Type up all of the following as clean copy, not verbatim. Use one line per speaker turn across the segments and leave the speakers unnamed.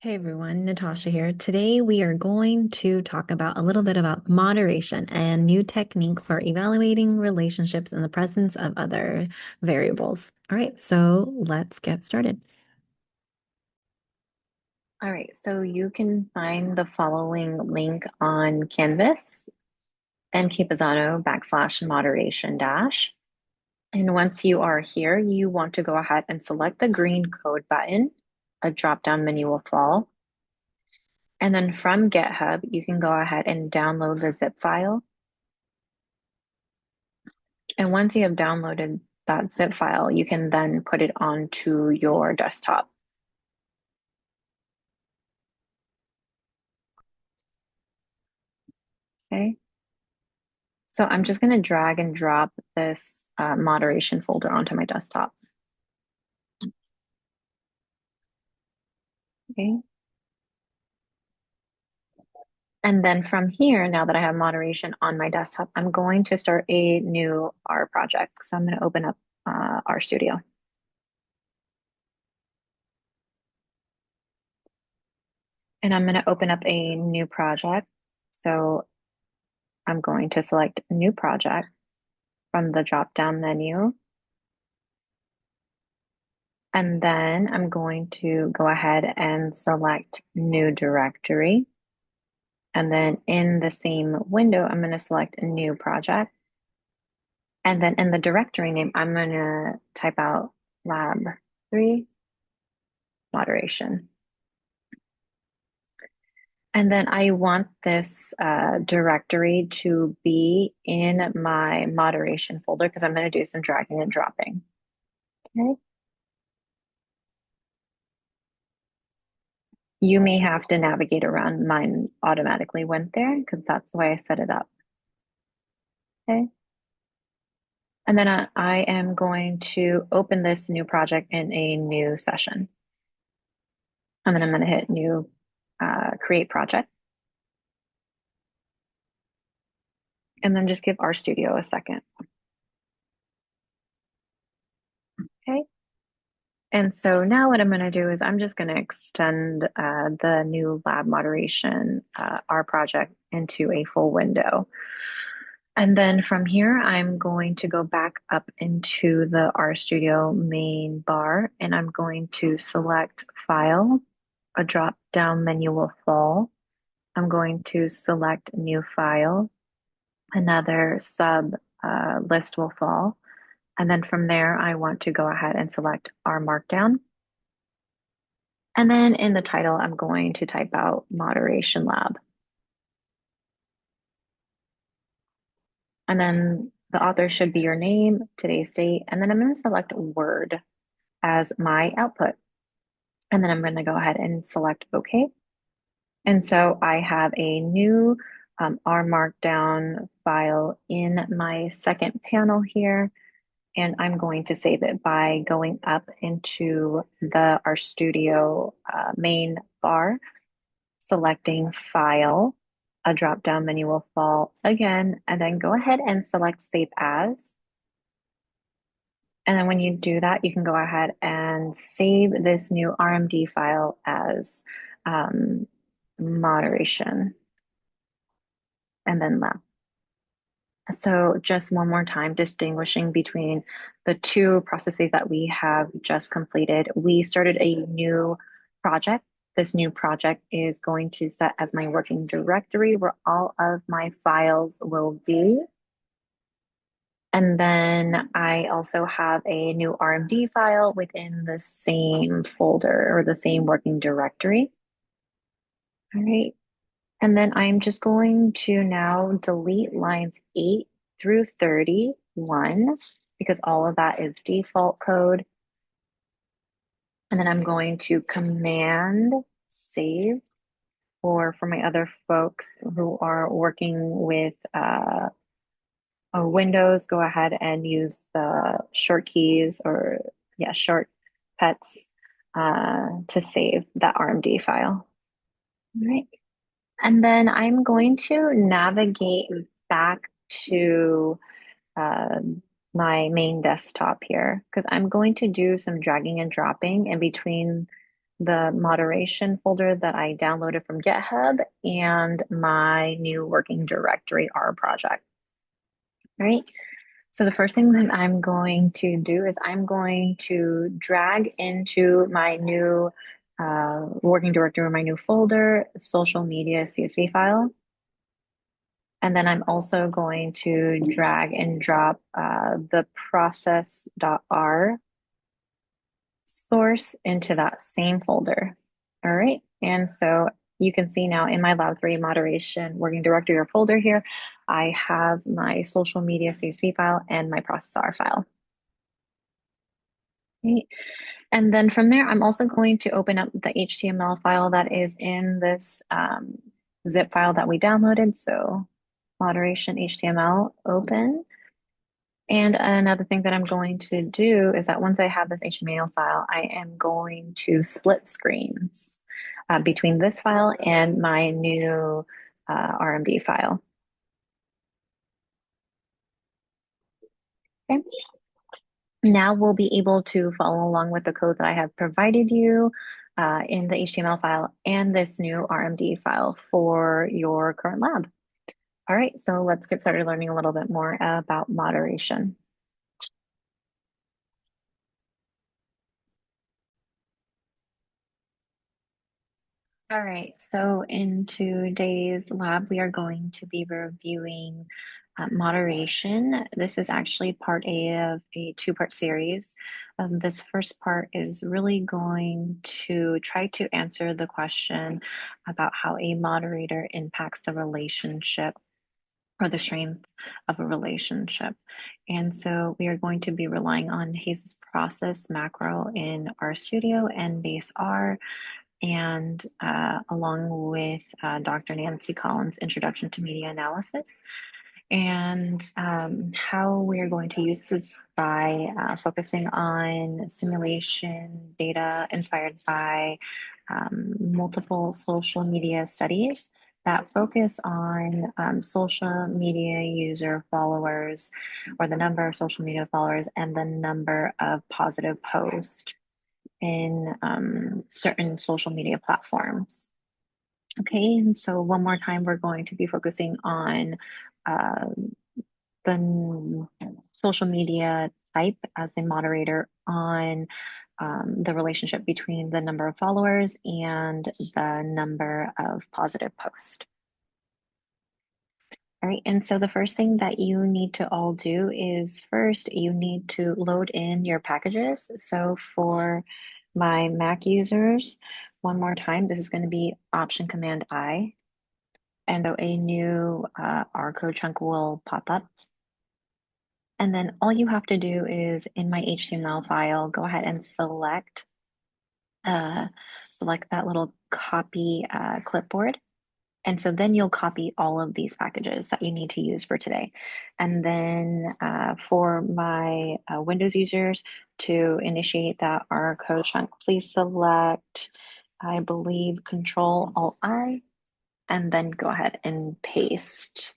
Hey everyone, Natasha here. Today we are going to talk about a little bit about moderation and new technique for evaluating relationships in the presence of other variables. All right, so let's get started. All right, so you can find the following link on Canvas and /moderation dash. And once you are here, you want to go ahead and select the green code button. A drop-down menu will fall. And then from GitHub, you can go ahead and download the zip file. And once you have downloaded that zip file, you can then put it onto your desktop. Okay. So I'm just going to drag and drop this moderation folder onto my desktop. Okay. And then from here, now that I have moderation on my desktop, I'm going to start a new R project. So I'm going to open up RStudio. And I'm going to open up a new project. So I'm going to select new project from the drop-down menu. And then I'm going to go ahead and select new directory. And then in the same window, I'm going to select a new project. And then in the directory name, I'm going to type out lab 3 moderation. And then I want this directory to be in my moderation folder because I'm going to do some dragging and dropping. Okay. You may have to navigate around. Mine automatically went there because that's the way I set it up. Okay. And then I am going to open this new project in a new session. And then I'm going to hit new, create project. And then just give RStudio a second. Okay. And so now what I'm going to do is I'm just going to extend the new lab moderation R project into a full window. And then from here, I'm going to go back up into the RStudio main bar and I'm going to select File. A drop down menu will fall. I'm going to select New File. Another sub list will fall. And then from there, I want to go ahead and select R Markdown. And then in the title, I'm going to type out Moderation Lab. And then the author should be your name, today's date, and then I'm going to select Word as my output. And then I'm going to go ahead and select OK. And so I have a new R Markdown file in my second panel here. And I'm going to save it by going up into the RStudio main bar, selecting File. A drop-down menu will fall again, and then go ahead and select Save As. And then when you do that, you can go ahead and save this new RMD file as moderation and then lab. So just one more time, distinguishing between the two processes that we have just completed. We started a new project. This new project is going to set as my working directory where all of my files will be. And then I also have a new RMD file within the same folder or the same working directory. All right. And then I'm just going to now delete lines 8 through 31 because all of that is default code. And then I'm going to Command save, or for my other folks who are working with Windows, go ahead and use the short keys or shortcuts to save that RMD file. All right. And then I'm going to navigate back to uh, my main desktop here because I'm going to do some dragging and dropping in between the moderation folder that I downloaded from GitHub, and my new working directory R project. All right. So the first thing that I'm going to do is I'm going to drag into my new working directory, my new folder, social media CSV file. And then I'm also going to drag and drop the process.R source into that same folder. All right. And so you can see now in my Lab 3 moderation working directory or folder here, I have my social media CSV file and my process.R file. Right. And then from there, I'm also going to open up the HTML file that is in this zip file that we downloaded. So moderation HTML open. And another thing that I'm going to do is that once I have this HTML file, I am going to split screens between this file and my new RMD file. Okay. Now we'll be able to follow along with the code that I have provided you in the HTML file and this new RMD file for your current lab. All right, so let's get started learning a little bit more about moderation. All right, so in today's lab, we are going to be reviewing moderation. This is actually part A of a two-part series. This first part is really going to try to answer the question about how a moderator impacts the relationship or the strength of a relationship. And so we are going to be relying on Hayes' process macro in RStudio and BaseR, and along with Dr. Nancy Collins' Introduction to Media Analysis. And how we are going to use this by focusing on simulation data inspired by multiple social media studies that focus on social media user followers, or the number of social media followers and the number of positive posts in certain social media platforms. Okay, and so one more time, we're going to be focusing on uh, the social media type as a moderator on the relationship between the number of followers and the number of positive posts. All right, and so the first thing that you need to all do is first you need to load in your packages. So for my Mac users, one more time, this is going to be Option Command I, and so a new R code chunk will pop up. And then all you have to do is in my HTML file, go ahead and select that little copy clipboard. And so then you'll copy all of these packages that you need to use for today. And then for my Windows users to initiate that R code chunk, please select, I believe, Control Alt I, and then go ahead and paste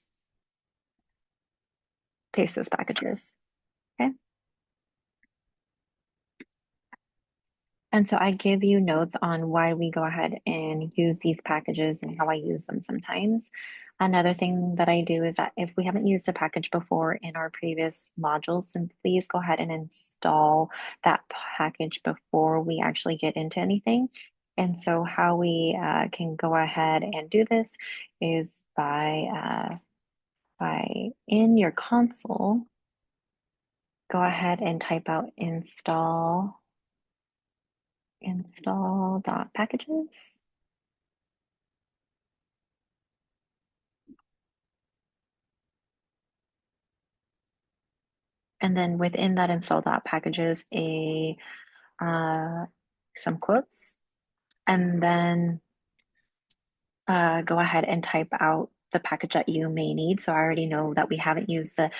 those packages. Okay. And so I give you notes on why we go ahead and use these packages and how I use them sometimes. Another thing that I do is that if we haven't used a package before in our previous modules, then please go ahead and install that package before we actually get into anything. And so how we can go ahead and do this is by in your console, go ahead and type out install.packages. And then within that install.packages, some quotes, and then go ahead and type out the package that you may need. So I already know that we haven't used the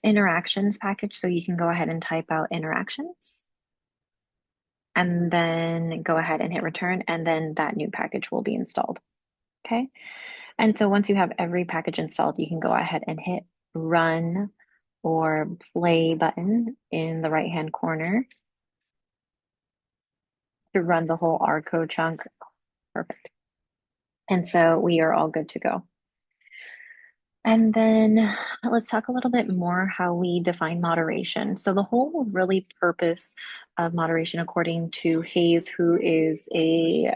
interactions package, so you can go ahead and type out interactions, and then go ahead and hit return, and then that new package will be installed. Okay. And so once you have every package installed, you can go ahead and hit run or play button in the right-hand corner. to run the whole R code chunk. Perfect. And so we are all good to go. And then let's talk a little bit more how we define moderation. So the whole really purpose of moderation, according to Hayes, who is a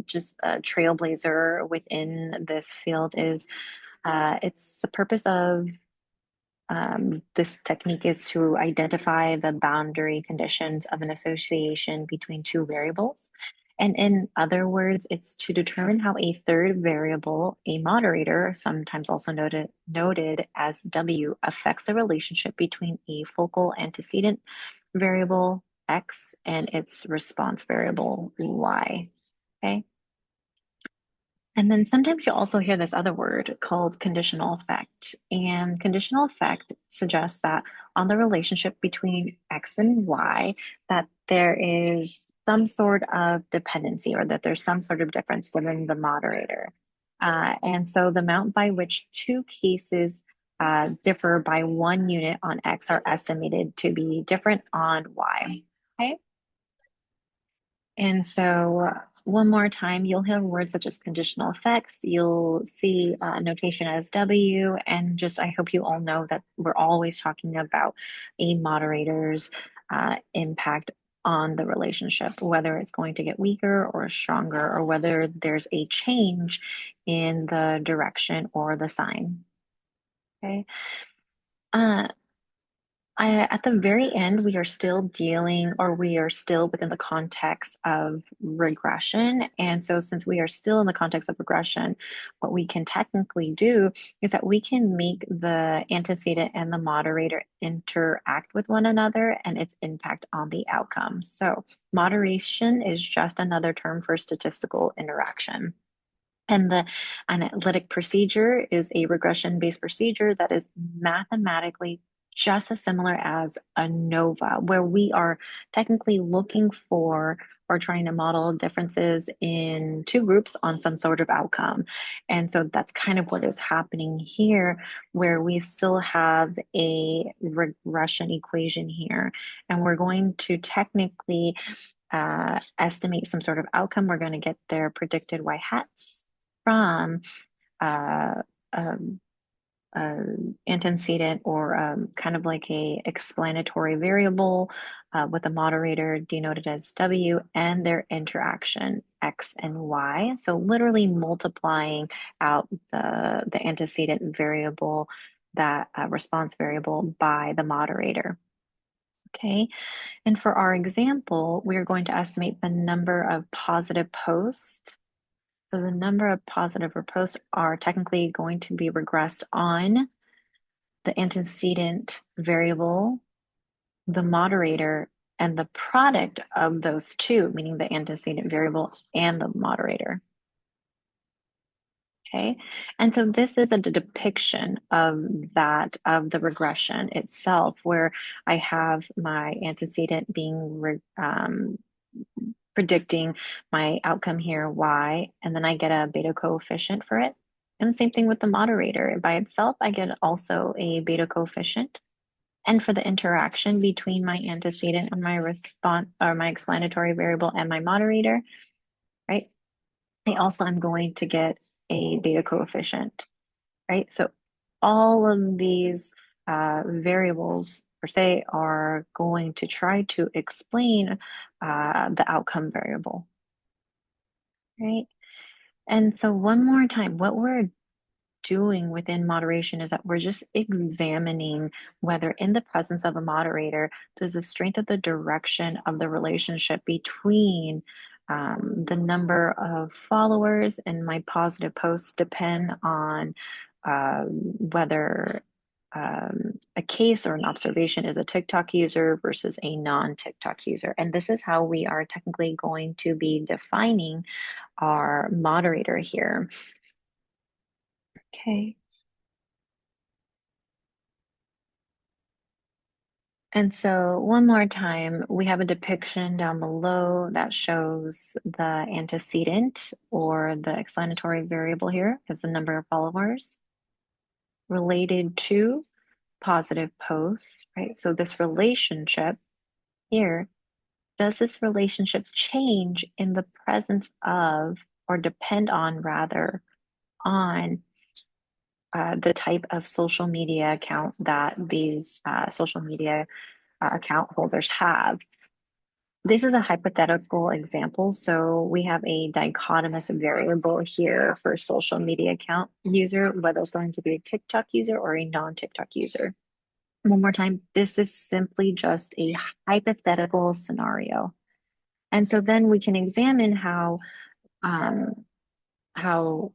just a trailblazer within this field, is it's the purpose of this technique is to identify the boundary conditions of an association between two variables. And in other words, it's to determine how a third variable, a moderator, sometimes also noted as W, affects the relationship between a focal antecedent variable X and its response variable Y. Okay. And then sometimes you'll also hear this other word called conditional effect. And conditional effect suggests that on the relationship between X and Y, that there is some sort of dependency or that there's some sort of difference within the moderator. And so the amount by which two cases differ by 1 unit on X are estimated to be different on Y. Okay. And so, one more time, you'll hear words such as conditional effects. You'll see notation as W, and just I hope you all know that we're always talking about a moderator's impact on the relationship, whether it's going to get weaker or stronger, or whether there's a change in the direction or the sign. Okay. Uh, at the very end, we are still dealing or we are still within the context of regression. And so, since we are still in the context of regression, what we can technically do is that we can make the antecedent and the moderator interact with one another and its impact on the outcome. So, moderation is just another term for statistical interaction. And the analytic procedure is a regression-based procedure that is mathematically just as similar as ANOVA, where we are technically looking for or trying to model differences in two groups on some sort of outcome. And so that's kind of what is happening here, where we still have a regression equation here. And we're going to technically estimate some sort of outcome. We're going to get their predicted y hats from uh, um, uh, antecedent or kind of like a explanatory variable with a moderator denoted as W and their interaction X and Y. So literally multiplying out the antecedent variable, that response variable by the moderator. Okay, and for our example, we are going to estimate the number of positive posts. So the number of positive posts are technically going to be regressed on the antecedent variable, the moderator, and the product of those two, meaning the antecedent variable and the moderator. Okay, and so this is a depiction of that, of the regression itself, where I have my antecedent being predicting my outcome here, y, and then I get a beta coefficient for it. And the same thing with the moderator. By itself, I get also a beta coefficient. And for the interaction between my antecedent and my response or my explanatory variable and my moderator, right? I also am going to get a beta coefficient, right? So all of these variables per se are going to try to explain the outcome variable, right? And so one more time, what we're doing within moderation is that we're just examining whether in the presence of a moderator, does the strength of the direction of the relationship between the number of followers and my positive posts depend on whether a case or an observation is a TikTok user versus a non-TikTok user. And this is how we are technically going to be defining our moderator here. Okay. And so one more time, we have a depiction down below that shows the antecedent or the explanatory variable here is the number of followers related to positive posts, right? So this relationship here does this relationship change in the presence of, or depend on rather, on the type of social media account that these social media account holders have? This is a hypothetical example. So we have a dichotomous variable here for social media account user, whether it's going to be a TikTok user or a non-TikTok user. One more time, this is simply just a hypothetical scenario. And so then we can examine um, how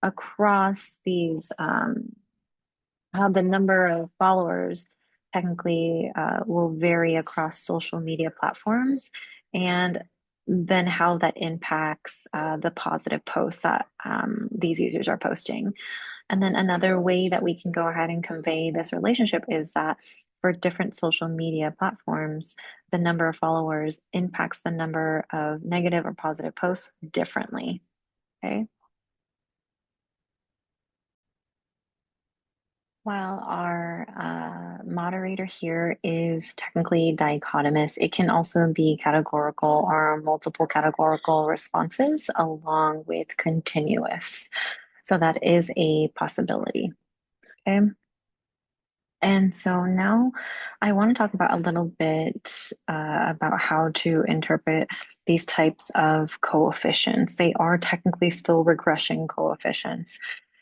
across these how the number of followers technically will vary across social media platforms, and then how that impacts the positive posts that these users are posting. And then another way that we can go ahead and convey this relationship is that for different social media platforms, the number of followers impacts the number of negative or positive posts differently. Okay. While our moderator here is technically dichotomous, it can also be categorical or multiple categorical responses along with continuous. So that is a possibility. Okay. And so now I want to talk about a little bit about how to interpret these types of coefficients. They are technically still regression coefficients,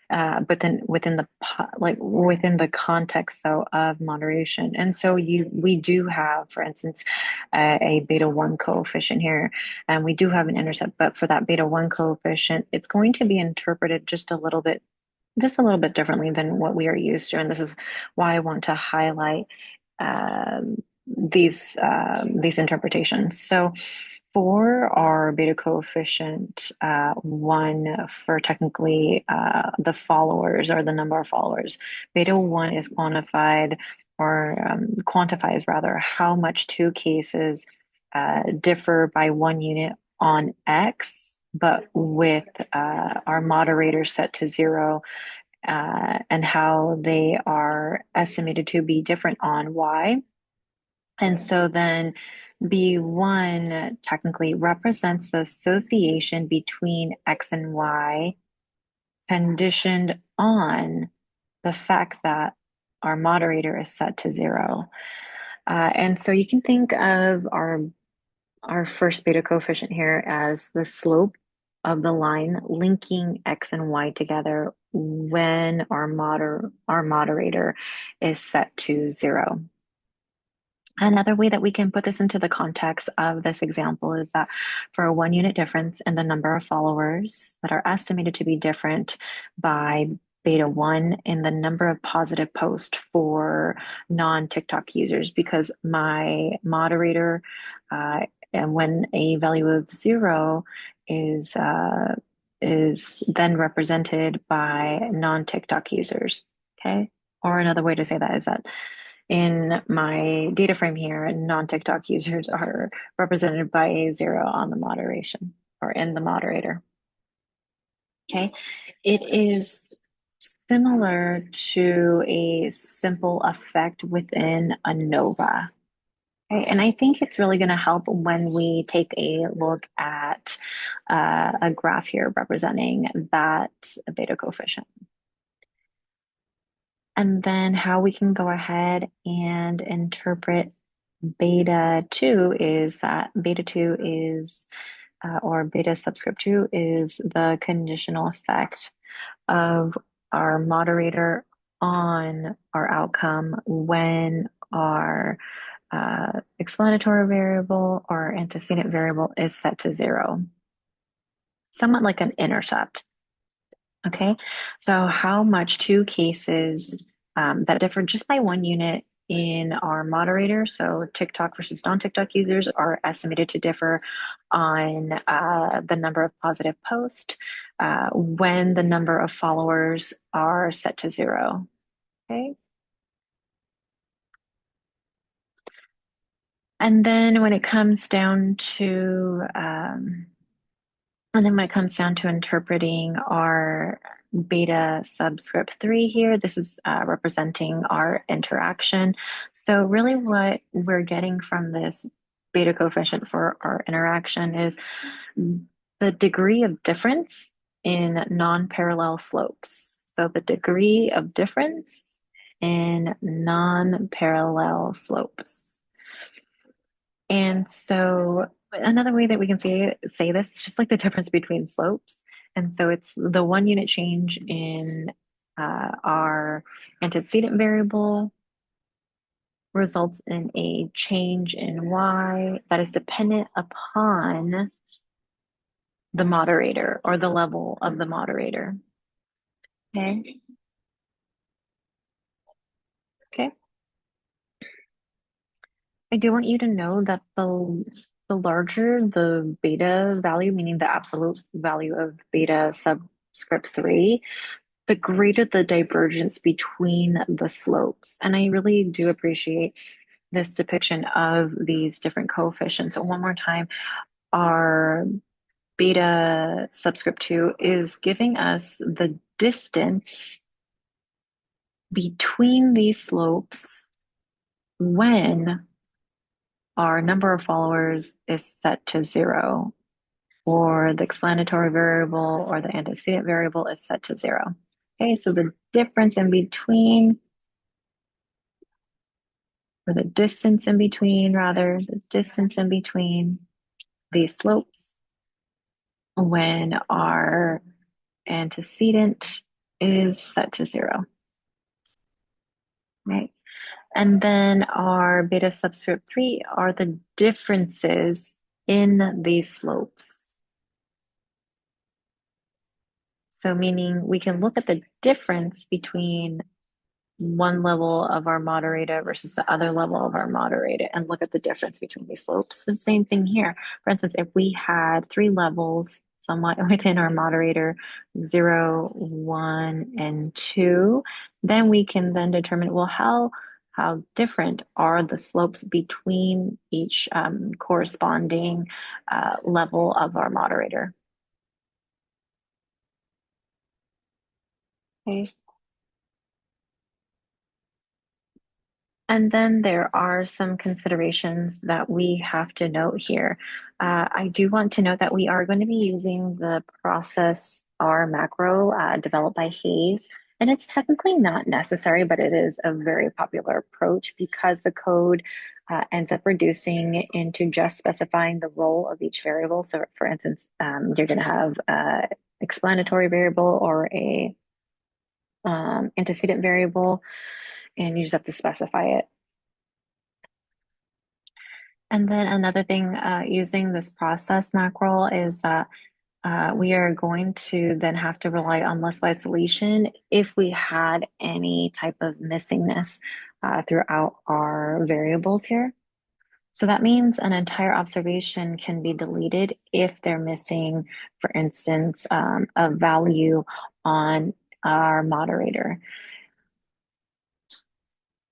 but then within the context though of moderation. And so we do have, for instance, a beta one coefficient here, and we do have an intercept. But for that beta one coefficient, it's going to be interpreted just a little bit differently than what we are used to. And this is why I want to highlight these interpretations. So for our beta coefficient one, for technically the followers or the number of followers, beta one is quantified or quantifies rather how much two cases differ by 1 unit on X, but with our moderator set to 0, and how they are estimated to be different on Y. And so then B1 technically represents the association between X and Y conditioned on the fact that our moderator is set to 0. And so you can think of our first beta coefficient here as the slope of the line linking X and Y together when our moderator is set to 0. Another way that we can put this into the context of this example is that for a 1 unit difference in the number of followers that are estimated to be different by beta 1 in the number of positive posts for non-TikTok users, because my moderator, and when a value of 0 is then represented by non-TikTok users. Okay. Or another way to say that is that in my data frame here, non-TikTok users are represented by a 0 on the moderation or in the moderator. Okay. It is similar to a simple effect within ANOVA. Okay. And I think it's really going to help when we take a look at a graph here representing that beta coefficient. And then how we can go ahead and interpret beta 2 is that beta 2 is, or beta subscript 2 is the conditional effect of our moderator on our outcome when our explanatory variable or antecedent variable is set to 0, somewhat like an intercept. Okay, so how much two cases that differ just by 1 unit in our moderator, so TikTok versus non-TikTok users, are estimated to differ on the number of positive posts when the number of followers are set to 0. Okay. And then when it comes down to interpreting our beta subscript 3 here, this is representing our interaction. So really what we're getting from this beta coefficient for our interaction is the degree of difference in non-parallel slopes. So the degree of difference in non-parallel slopes. And so another way that we can say this is just like the difference between slopes. And so it's the 1 unit change in our antecedent variable results in a change in y that is dependent upon the moderator or the level of the moderator. Okay. Okay. I do want you to know that the larger the beta value, meaning the absolute value of beta subscript 3, the greater the divergence between the slopes. And I really do appreciate this depiction of these different coefficients. So one more time, our beta subscript 2 is giving us the distance between these slopes when our number of followers is set to 0, or the explanatory variable or the antecedent variable is set to 0. Okay, so the difference in between, or the distance in between, rather, the distance in between these slopes when our antecedent is set to 0. Right? And then our beta subscript 3 are the differences in these slopes. So meaning we can look at the difference between one level of our moderator versus the other level of our moderator and look at the difference between these slopes. The same thing here. For instance, if we had 3 levels somewhat within our moderator, 0, 1, and 2, then we can then determine, well, how different are the slopes between each corresponding level of our moderator. Okay. And then there are some considerations that we have to note here. I do want to note that we are going to be using the PROCESS.R macro developed by Hayes. And it's technically not necessary, but it is a very popular approach because the code ends up reducing into just specifying the role of each variable. So for instance, you're going to have an explanatory variable or a antecedent variable, and you just have to specify it. And then another thing using this process macro is that we are going to then have to rely on list isolation if we had any type of missingness throughout our variables here. So that means an entire observation can be deleted if they're missing, for instance, a value on our moderator.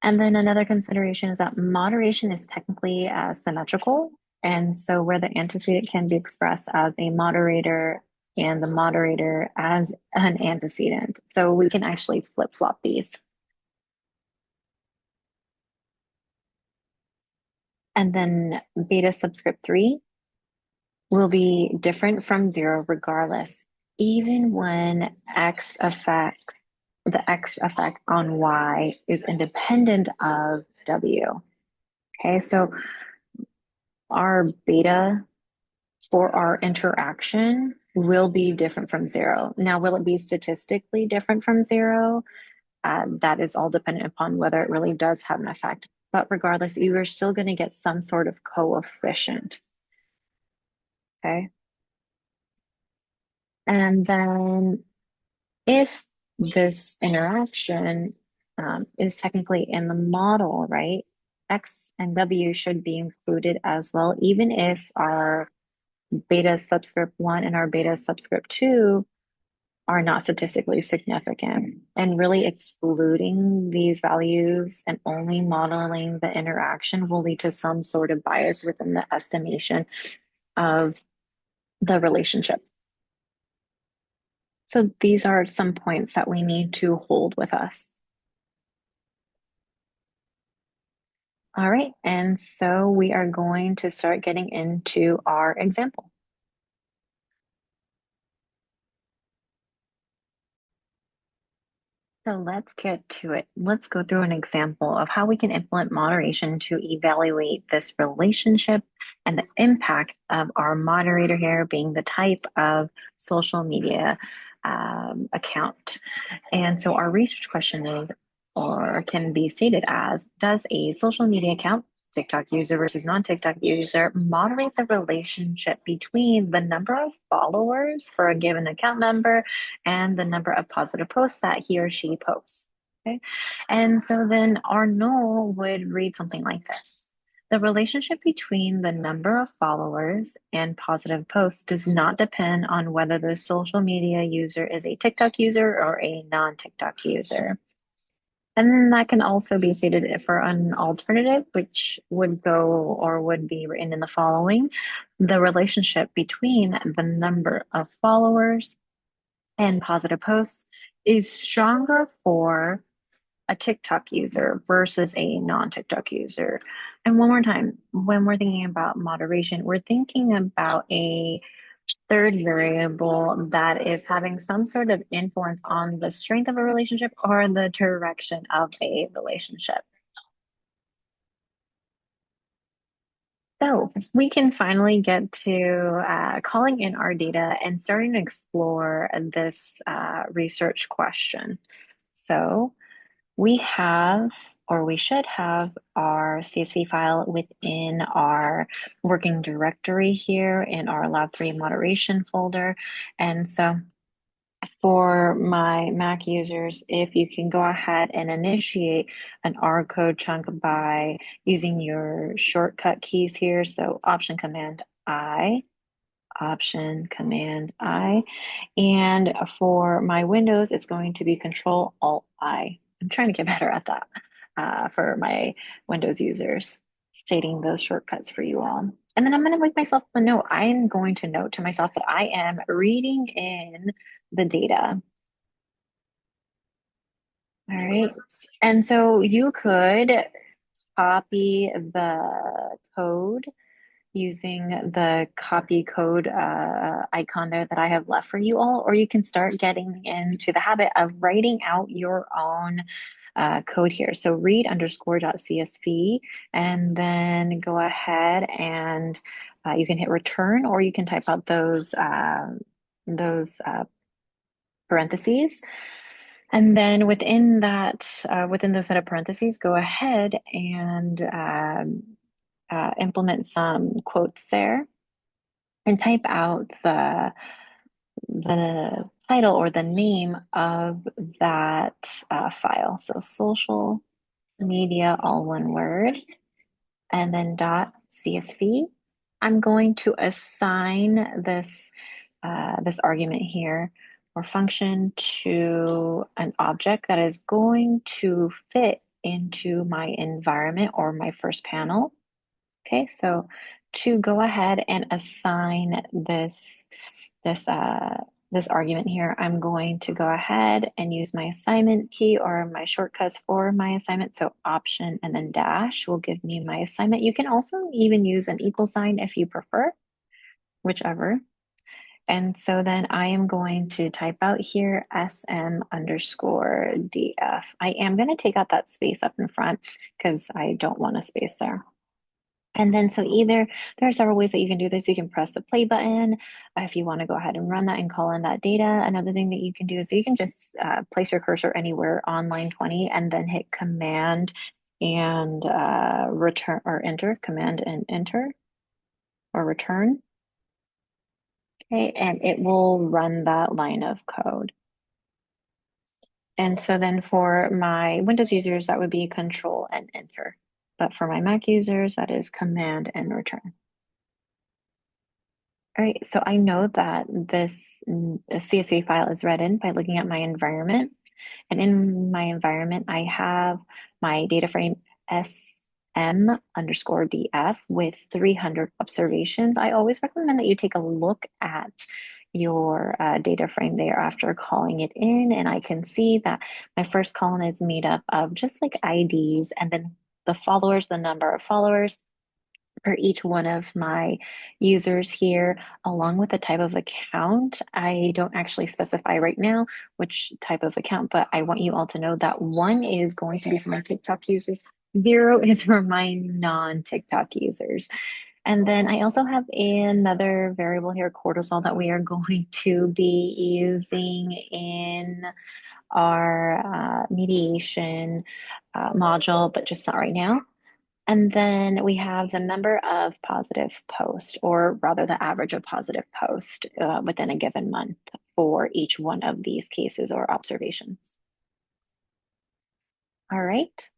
And then another consideration is that moderation is technically symmetrical. And so where the antecedent can be expressed as a moderator and the moderator as an antecedent. So we can actually flip-flop these. And then beta subscript 3 will be different from 0 regardless, even when the x effect on y is independent of w. Okay, so our beta for our interaction will be different from 0. Now, will it be statistically different from 0? That is all dependent upon whether it really does have an effect. But regardless, you are still going to get some sort of coefficient. Okay. And then if this interaction is technically in the model, right? X and W should be included as well, even if our beta subscript 1 and our beta subscript 2 are not statistically significant. And really excluding these values and only modeling the interaction will lead to some sort of bias within the estimation of the relationship. So these are some points that we need to hold with us. All right, and so we are going to start getting into our example. So let's get to it. Let's go through an example of how we can implement moderation to evaluate this relationship and the impact of our moderator here being the type of social media account. And so our research question is, or can be stated as, does a social media account, TikTok user versus non-TikTok user, moderate the relationship between the number of followers for a given account member and the number of positive posts that he or she posts? Okay. And so then our null would read something like this. The relationship between the number of followers and positive posts does not depend on whether the social media user is a TikTok user or a non-TikTok user. And then that can also be stated for an alternative, which would go or would be written in the following. The relationship between the number of followers and positive posts is stronger for a TikTok user versus a non-TikTok user. And one more time, when we're thinking about moderation, we're thinking about a third variable that is having some sort of influence on the strength of a relationship or the direction of a relationship. So we can finally get to calling in our data and starting to explore this research question. So we have, or we should have, our CSV file within our working directory here in our Lab 3 moderation folder. And so for my Mac users, if you can go ahead and initiate an R code chunk by using your shortcut keys here. So Option Command I. And for my Windows, it's going to be Control Alt I. I'm trying to get better at that for my Windows users, stating those shortcuts for you all. And then I'm going to make myself a note. I am going to note to myself that I am reading in the data. All right. And so you could copy the code using the copy code icon there that I have left for you all, or you can start getting into the habit of writing out your own code here. So read underscore.csv, and then go ahead and you can hit return, or you can type out those parentheses. And then within those set of parentheses, go ahead and implement some quotes there and type out the title or the name of that file. So social media, all one word, and then .csv. I'm going to assign this argument here or function to an object that is going to fit into my environment or my first panel. Okay, so to go ahead and assign this this argument here, I'm going to go ahead and use my assignment key or my shortcuts for my assignment. So Option and then dash will give me my assignment. You can also even use an equal sign if you prefer, whichever. And so then I am going to type out here SM underscore DF. I am going to take out that space up in front because I don't want a space there. And then so either there are several ways that you can do this. You can press the play button if you want to go ahead and run that and call in that data. Another thing that you can do is you can just place your cursor anywhere on line 20 and then hit command and return or enter, command and enter or return. Okay, and it will run that line of code. And so then for my Windows users, that would be control and enter. But for my Mac users, that is command and return. All right, so I know that this CSV file is read in by looking at my environment. And in my environment, I have my data frame SM underscore DF with 300 observations. I always recommend that you take a look at your data frame there after calling it in. And I can see that my first column is made up of just like IDs and then the followers, the number of followers for each one of my users here, along with the type of account. I don't actually specify right now which type of account, but I want you all to know that one is going to be for my TikTok users, zero is for my non-TikTok users. And then I also have another variable here, cortisol, that we are going to be using in our mediation module, but just not right now. And then we have the number of positive posts, or rather the average of positive posts within a given month for each one of these cases or observations. All right.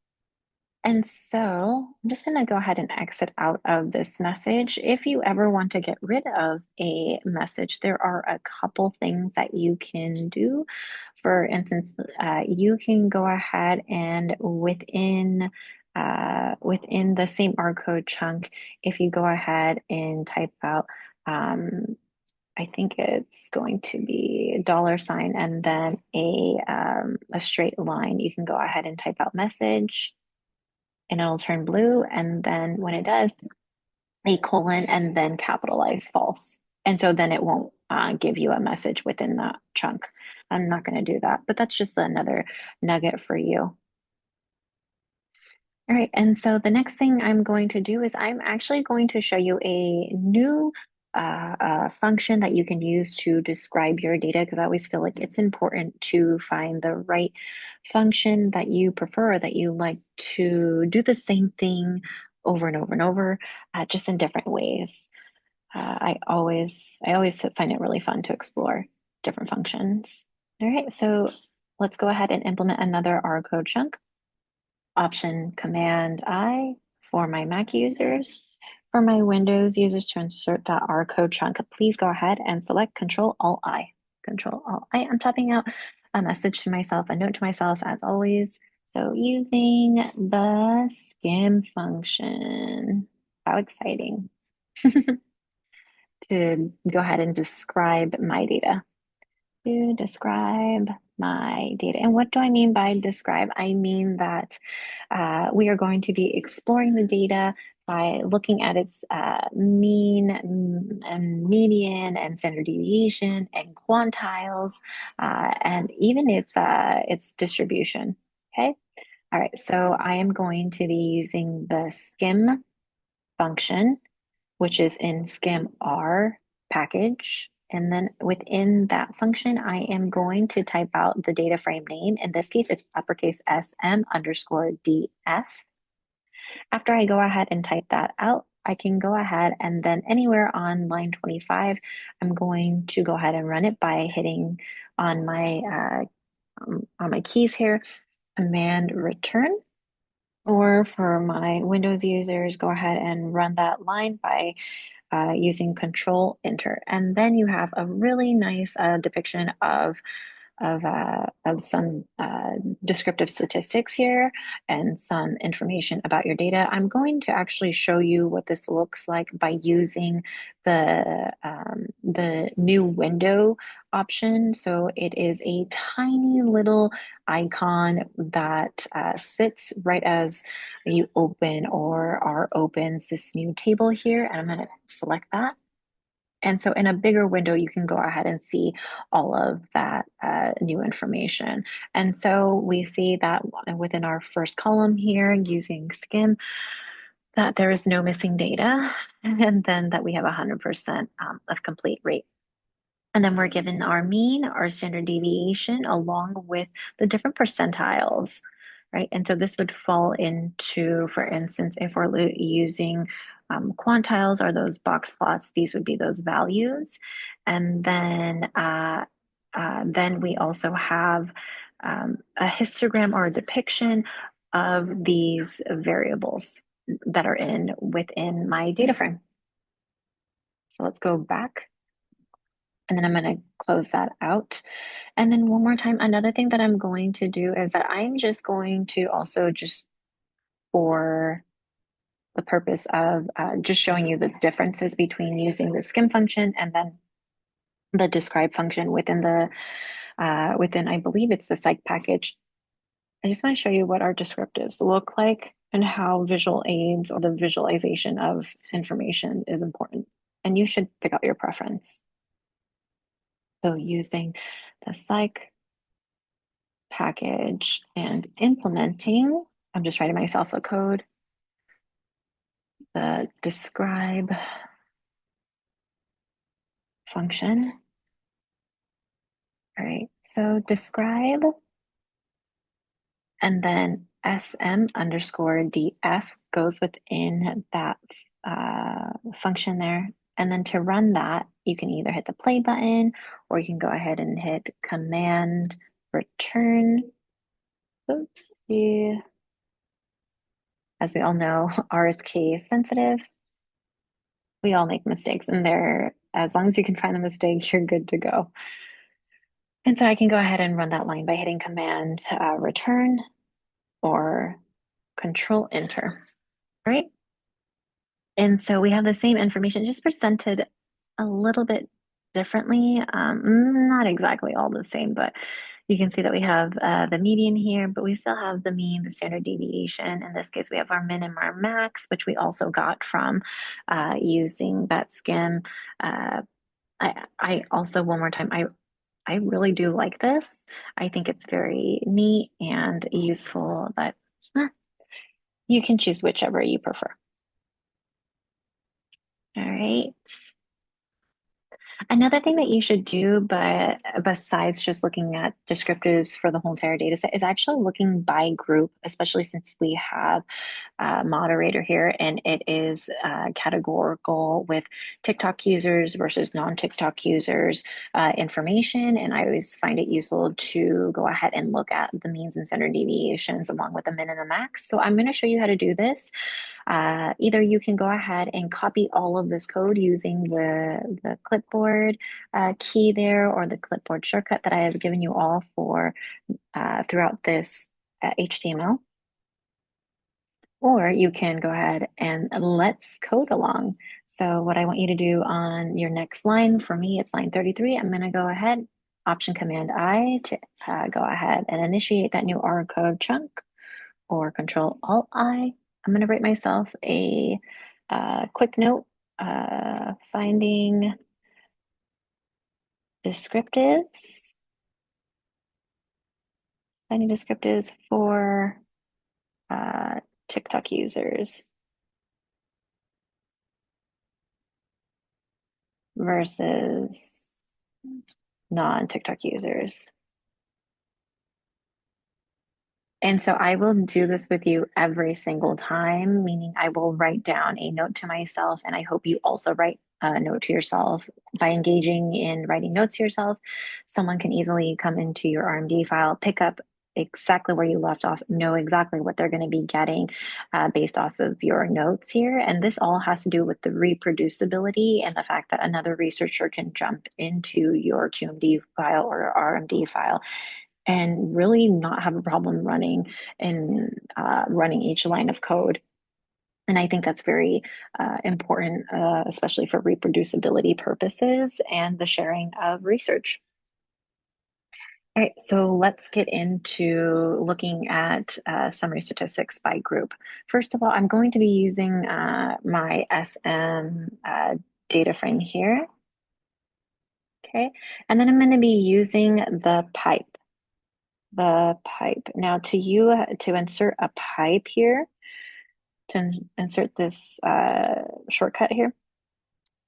And so I'm just going to go ahead and exit out of this message. If you ever want to get rid of a message, there are a couple things that you can do. For instance, you can go ahead and within the same R code chunk, if you go ahead and type out, I think it's going to be $sign and then a straight line. You can go ahead and type out message and it'll turn blue. And then when it does, a colon and then capitalize false. And so then it won't give you a message within that chunk. I'm not going to do that, but that's just another nugget for you. All right, and so the next thing I'm going to do is I'm actually going to show you a new function that you can use to describe your data, because I always feel like it's important to find the right function that you prefer, that you like to do the same thing over and over and over, just in different ways. I always find it really fun to explore different functions. All right, so let's go ahead and implement another R code chunk. Option Command I for my Mac users. For my Windows users, to insert that R code chunk, please go ahead and select Control Alt I. Control Alt I. I'm typing out a message to myself, a note to myself, as always. So using the skim function. How exciting to go ahead and describe my data. To describe my data. And what do I mean by describe? I mean that we are going to be exploring the data by looking at its mean and median and standard deviation and quantiles and even its distribution. Okay. All right. So I am going to be using the skim function, which is in skim R package. And then within that function, I am going to type out the data frame name. In this case, it's uppercase SM underscore DF. After I go ahead and type that out, I can go ahead and then anywhere on line 25, I'm going to go ahead and run it by hitting on my keys here, command return. Or for my Windows users, go ahead and run that line by using Control Enter. And then you have a really nice depiction of some descriptive statistics here and some information about your data. I'm going to actually show you what this looks like by using the new window option. So it is a tiny little icon that sits right as you open or R opens this new table here. And I'm going to select that. And so in a bigger window, you can go ahead and see all of that new information. And so we see that within our first column here using skim, that there is no missing data, and then that we have 100% of complete rate. And then we're given our mean, our standard deviation, along with the different percentiles, right? And so this would fall into, for instance, if we're using quantiles or those box plots, these would be those values. And then we also have a histogram or a depiction of these variables that are within my data frame. So let's go back. And then I'm going to close that out. And then one more time, another thing that I'm going to do is that I'm just going to also just for the purpose of just showing you the differences between using the skim function and then the describe function within I believe it's the psych package. I just want to show you what our descriptives look like. and how visual aids or the visualization of information is important. And you should pick out your preference. So using the psych package and implementing, I'm just writing myself a code, the describe function. All right, so describe and then SM underscore DF goes within that function there. And then to run that, you can either hit the play button or you can go ahead and hit command return. Oops. As we all know, R is case sensitive. We all make mistakes, and there, as long as you can find the mistake, you're good to go. And so I can go ahead and run that line by hitting command return or control enter, right? And so we have the same information just presented a little bit differently. Not exactly all the same, but you can see that we have the median here, but we still have the mean, the standard deviation. In this case, we have our min and our max, which we also got from using that skim. I also, one more time, I really do like this. I think it's very neat and useful, but you can choose whichever you prefer. All right. Another thing that you should do, but besides just looking at descriptives for the whole entire data set, is actually looking by group, especially since we have a moderator here and it is categorical with TikTok users versus non-TikTok users information. And I always find it useful to go ahead and look at the means and standard deviations along with the min and the max. So I'm going to show you how to do this. Either you can go ahead and copy all of this code using the clipboard key there or the clipboard shortcut that I have given you all for throughout this HTML. Or you can go ahead and let's code along. So what I want you to do on your next line, for me, it's line 33. I'm going to go ahead, Option Command I to go ahead and initiate that new R code chunk, or Control Alt I. I'm going to write myself a quick note, finding descriptives, for TikTok users versus non-TikTok users. And so I will do this with you every single time, meaning I will write down a note to myself, and I hope you also write a note to yourself. By engaging in writing notes to yourself, someone can easily come into your RMD file, pick up exactly where you left off, know exactly what they're going to be getting based off of your notes here. And this all has to do with the reproducibility and the fact that another researcher can jump into your QMD file or RMD file and really not have a problem running and running each line of code. And I think that's very important, especially for reproducibility purposes and the sharing of research. All right, so let's get into looking at summary statistics by group. First of all, I'm going to be using my SM data frame here. Okay, and then I'm going to be using the pipe. Now to insert a pipe here, to insert this shortcut here,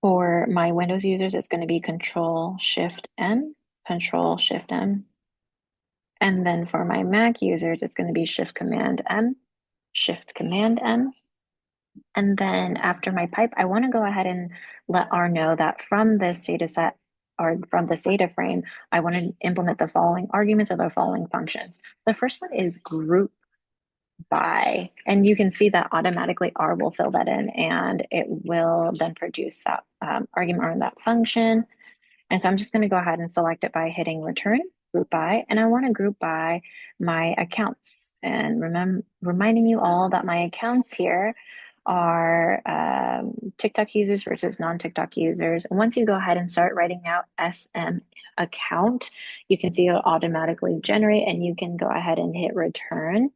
for my Windows users, it's going to be Control Shift M, Control Shift M. And then for my Mac users, it's going to be Shift Command M, Shift Command M. And then after my pipe, I want to go ahead and let R know that from this data set or from this data frame, I want to implement the following arguments or the following functions. The first one is group by, and you can see that automatically R will fill that in and it will then produce that argument or that function. And so I'm just going to go ahead and select it by hitting return, group by, and I want to group by my accounts. And reminding you all that my accounts here are TikTok users versus non-TikTok users. And once you go ahead and start writing out SM account, you can see it'll automatically generate and you can go ahead and hit return.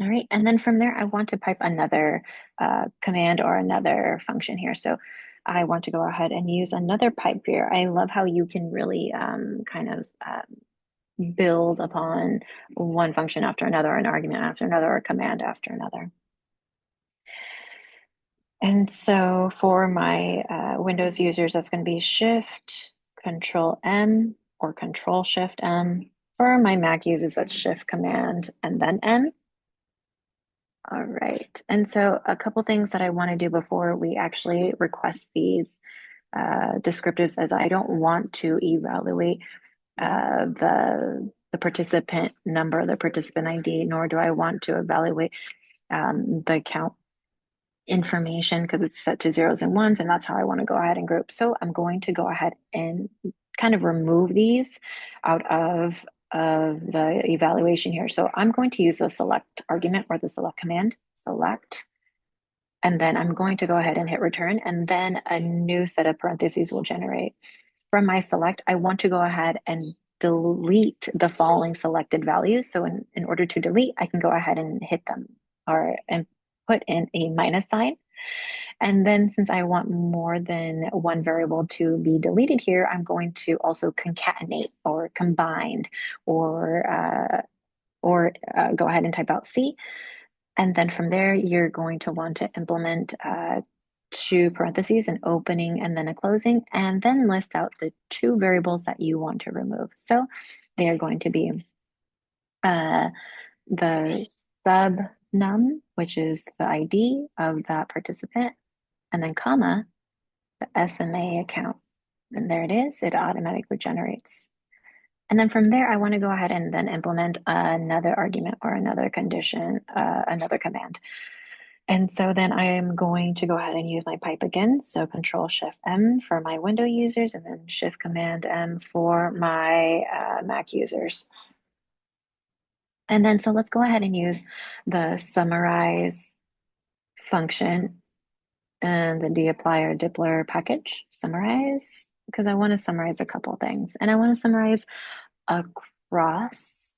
All right, and then from there, I want to pipe another command or another function here. So I want to go ahead and use another pipe here. I love how you can really kind of build upon one function after another, an argument after another, or a command after another. And so for my Windows users, that's going to be Shift Control M or Control Shift M. For my Mac users, that's Shift Command and then M. All right. And so a couple things that I want to do before we actually request these descriptives, as I don't want to evaluate the participant number, the participant ID, nor do I want to evaluate the account information because it's set to zeros and ones, and that's how I want to go ahead and group. So I'm going to go ahead and kind of remove these out of the evaluation here. So I'm going to use the select argument or the select command, select, and then I'm going to go ahead and hit return, and then a new set of parentheses will generate. From my select, I want to go ahead and delete the following selected values. So in order to delete, I can go ahead and hit them and put in a minus sign. And then since I want more than one variable to be deleted here, I'm going to also concatenate or combined or go ahead and type out C. And then from there, you're going to want to implement two parentheses, an opening and then a closing, and then list out the two variables that you want to remove. So they are going to be the sub num, which is the ID of that participant, and then comma, the SMA account. And there it is, it automatically generates. And then from there, I want to go ahead and then implement another argument or another condition, another command. And so then I am going to go ahead and use my pipe again. So Control Shift M for my Window users and then Shift Command M for my Mac users. And then so let's go ahead and use the summarize function and the dplyr dplyr package, summarize, because I want to summarize a couple things. And I want to summarize across.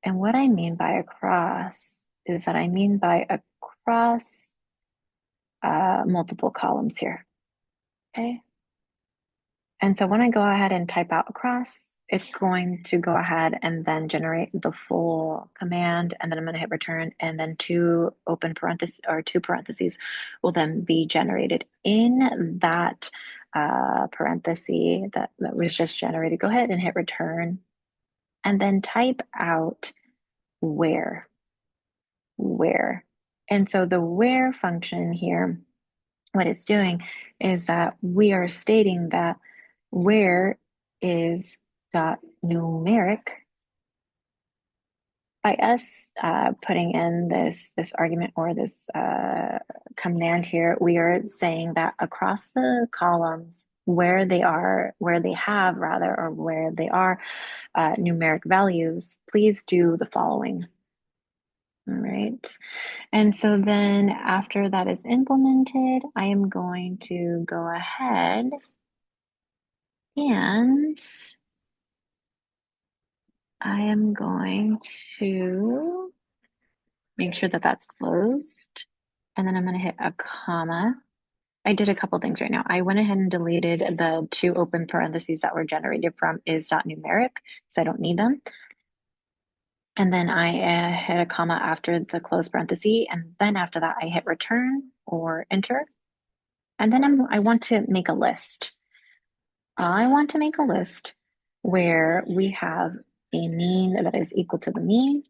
And what I mean by across is that I mean by across multiple columns here. Okay. And so when I go ahead and type out across, it's going to go ahead and then generate the full command. And then I'm going to hit return. And then two open parentheses or two parentheses will then be generated in that parenthesis that was just generated. Go ahead and hit return and then type out where. And so the where function here, what it's doing is that we are stating that where is dot numeric. By us putting in this argument or this command here, we are saying that across the columns where they are, where they have rather, or where they are numeric values, please do the following. All right. And so then after that is implemented, I am going to go ahead and I am going to make sure that that's closed. And then I'm going to hit a comma. I did a couple things right now. I went ahead and deleted the two open parentheses that were generated from is.numeric because I don't need them. And then I hit a comma after the close parenthesis. And then after that, I hit return or enter. And then I want to make a list. I want to make a list where we have a mean that is equal to the mean,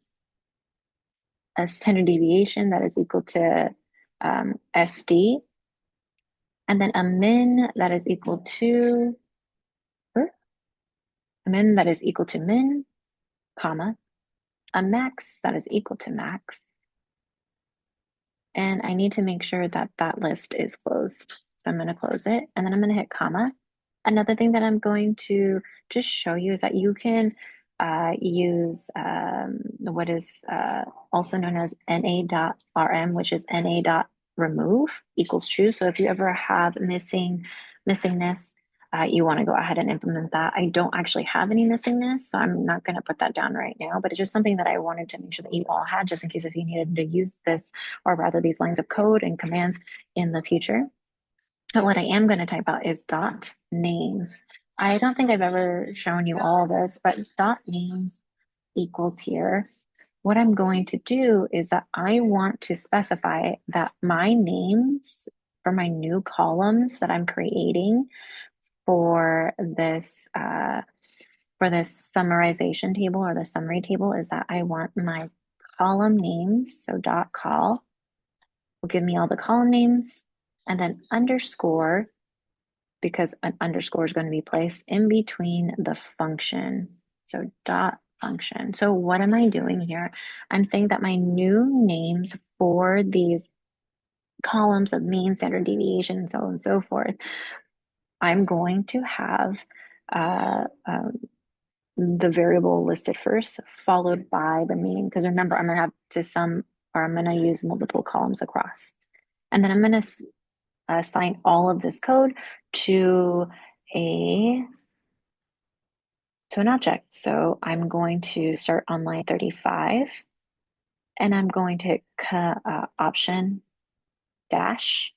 a standard deviation that is equal to SD, and then a min that is equal to min, comma, a max that is equal to max. And I need to make sure that that list is closed. So I'm going to close it and then I'm going to hit comma. Another thing that I'm going to just show you is that you can use what is also known as na.rm, which is na.remove equals true. So if you ever have missingness you want to go ahead and implement that. I don't actually have any missingness, so I'm not going to put that down right now, but it's just something that I wanted to make sure that you all had just in case if you needed to use this, or rather these lines of code and commands in the future. But what I am going to type out is dot names. I don't think I've ever shown you all this, but dot names equals here. What I'm going to do is that I want to specify that my names for my new columns that I'm creating for this summarization table or the summary table is that I want my column names, so dot col will give me all the column names, and then underscore, because an underscore is going to be placed in between the function. So dot function. So what am I doing here? I'm saying that my new names for these columns of mean, standard deviation, and so on and so forth, I'm going to have uh, um, the variable listed first, followed by the mean. Because remember, I'm going to have to sum, or I'm going to use multiple columns across. And then I'm going to assign all of this code to a to an object. So I'm going to start on line 35, and I'm going to hit option dash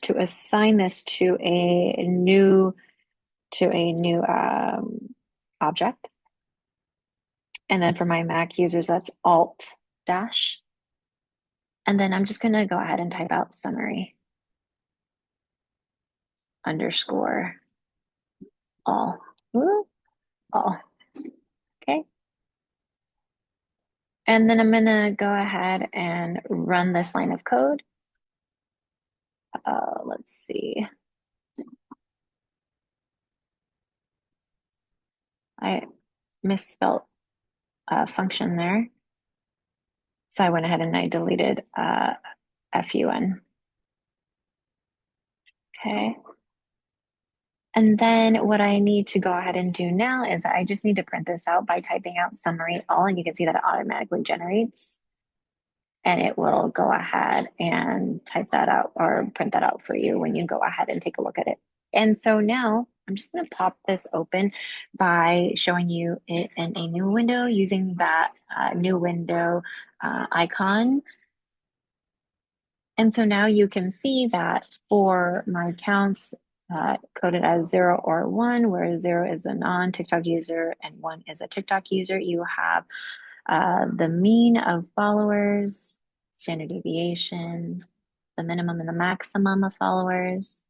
to assign this to a new object. And then for my Mac users, that's alt dash. And then I'm just going to go ahead and type out summary underscore all. All. Okay. And then I'm going to go ahead and run this line of code. Let's see. I misspelled function there. So I went ahead and I deleted FUN. Okay. And then what I need to go ahead and do now is I just need to print this out by typing out summary all, and you can see that it automatically generates, and it will go ahead and type that out or print that out for you when you go ahead and take a look at it. And so now I'm just going to pop this open by showing you it in a new window using that new window icon. And so now you can see that for my counts coded as 0 or 1, where 0 is a non-TikTok user and 1 is a TikTok user, you have the mean of followers, standard deviation, the minimum and the maximum of followers.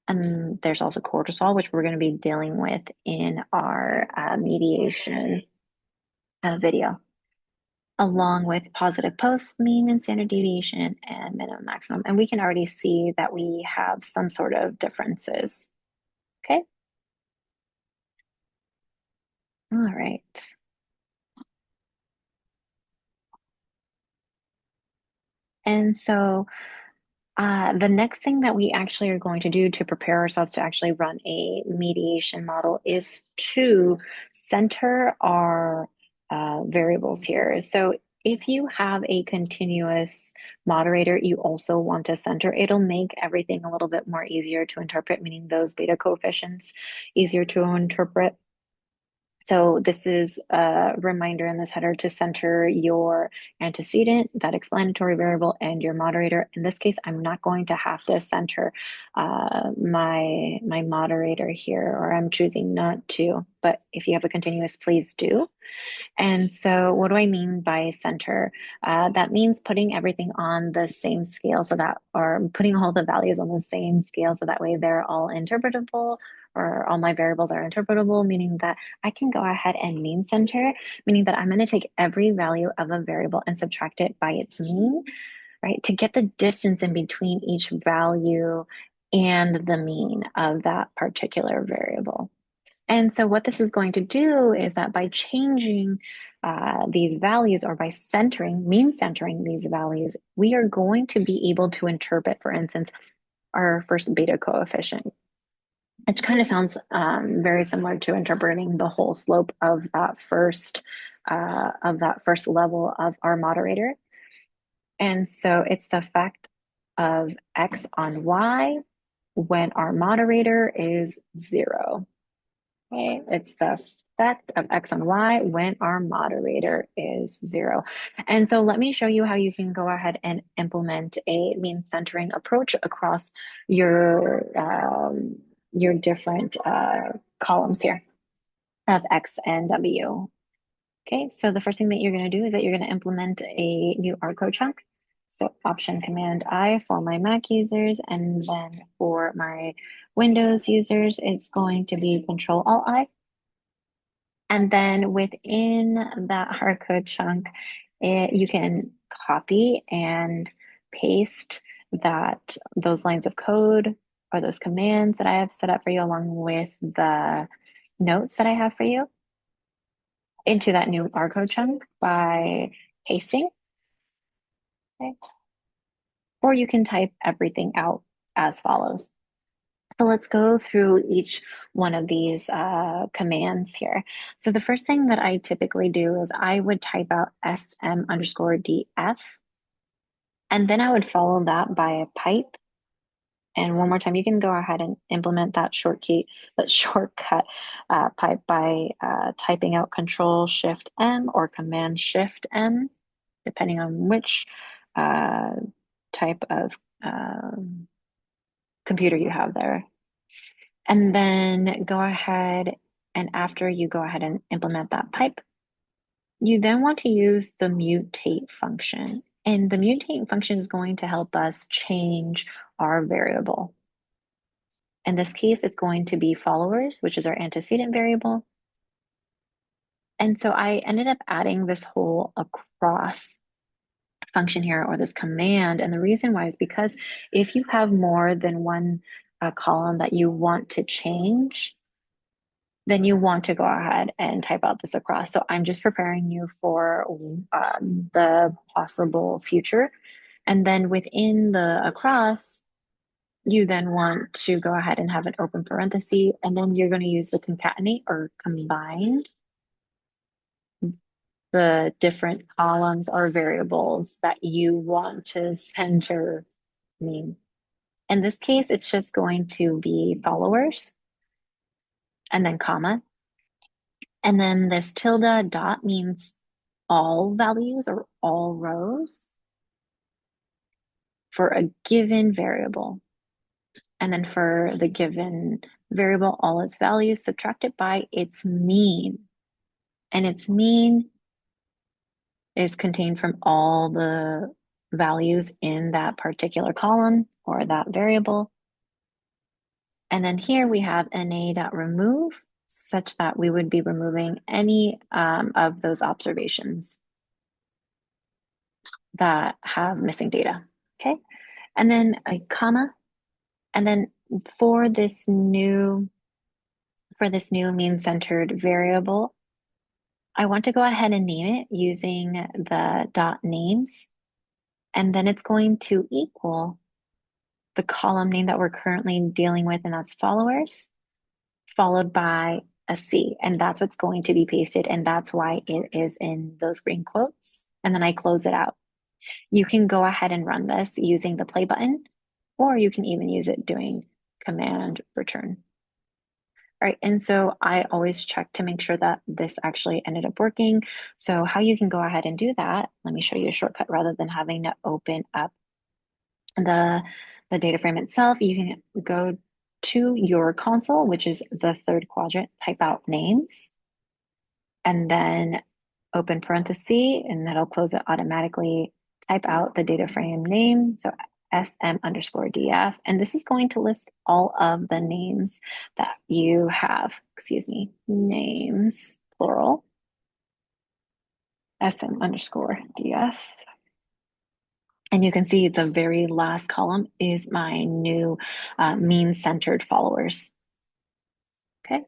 And there's also cortisol, which we're going to be dealing with in our mediation video, along with positive post, mean and standard deviation, and minimum maximum. And we can already see that we have some sort of differences. Okay. All right. And so the next thing that we actually are going to do to prepare ourselves to actually run a mediation model is to center our variables here. So if you have a continuous moderator you also want to center, it'll make everything a little bit more easier to interpret, meaning those beta coefficients easier to interpret. So this is a reminder in this header to center your antecedent, that explanatory variable, and your moderator. In this case, I'm not going to have to center my moderator here, or I'm choosing not to. But if you have a continuous, please do. And so what do I mean by center? That means putting everything on the same scale so that, or putting all the values on the same scale so that way they're all interpretable, or all my variables are interpretable, meaning that I can go ahead and mean center, meaning that I'm going to take every value of a variable and subtract it by its mean, right? To get the distance in between each value and the mean of that particular variable. And so what this is going to do is that by changing these values, or by mean centering these values, we are going to be able to interpret, for instance, our first beta coefficient. It kind of sounds very similar to interpreting the whole slope of that first level of our moderator. And so it's the effect of x on y when our moderator is 0. Okay, it's the effect of X on Y when our moderator is 0. And so let me show you how you can go ahead and implement a mean centering approach across your different columns here of X and W. Okay, so the first thing that you're going to do is that you're going to implement a new R code chunk. So Option Command I for my Mac users, and then for my Windows users, it's going to be Control Alt I. And then within that hard code chunk, you can copy and paste those lines of code or those commands that I have set up for you along with the notes that I have for you into that new R code chunk by pasting. Okay. Or you can type everything out as follows. So let's go through each one of these commands here. So the first thing that I typically do is I would type out SM_DF, and then I would follow that by a pipe. And one more time, you can go ahead and implement that shortcut pipe by typing out Control-Shift-M or Command-Shift-M, depending on which uh, type of computer you have there. And then go ahead, and after you go ahead and implement that pipe, you then want to use the mutate function. And the mutate function is going to help us change our variable. In this case, it's going to be followers, which is our antecedent variable. And so I ended up adding this whole across function here, or this command. And the reason why is because if you have more than one column that you want to change, then you want to go ahead and type out this across. So I'm just preparing you for the possible future. And then within the across, you then want to go ahead and have an open parenthesis, and then you're going to use the concatenate or combined the different columns or variables that you want to center mean. In this case, it's just going to be followers and then comma. And then this tilde dot means all values or all rows for a given variable. And then for the given variable, all its values subtracted by its mean. And its mean is contained from all the values in that particular column or that variable. And then here we have na.remove, such that we would be removing any of those observations that have missing data. Okay, and then a comma, and then for this new mean centered variable, I want to go ahead and name it using the dot names, and then it's going to equal the column name that we're currently dealing with, and that's followers, followed by a C, and that's what's going to be pasted, and that's why it is in those green quotes. And then I close it out. You can go ahead and run this using the play button, or you can even use it doing command return. All right, and so I always check to make sure that this actually ended up working. So how you can go ahead and do that, let me show you a shortcut rather than having to open up the data frame itself. You can go to your console, which is the third quadrant, type out names, and then open parenthesis, and that'll close it automatically. Type out the data frame name, so SM_DF, and this is going to list all of the names that you have, names, plural, SM_DF. And you can see the very last column is my new mean centered followers. Okay.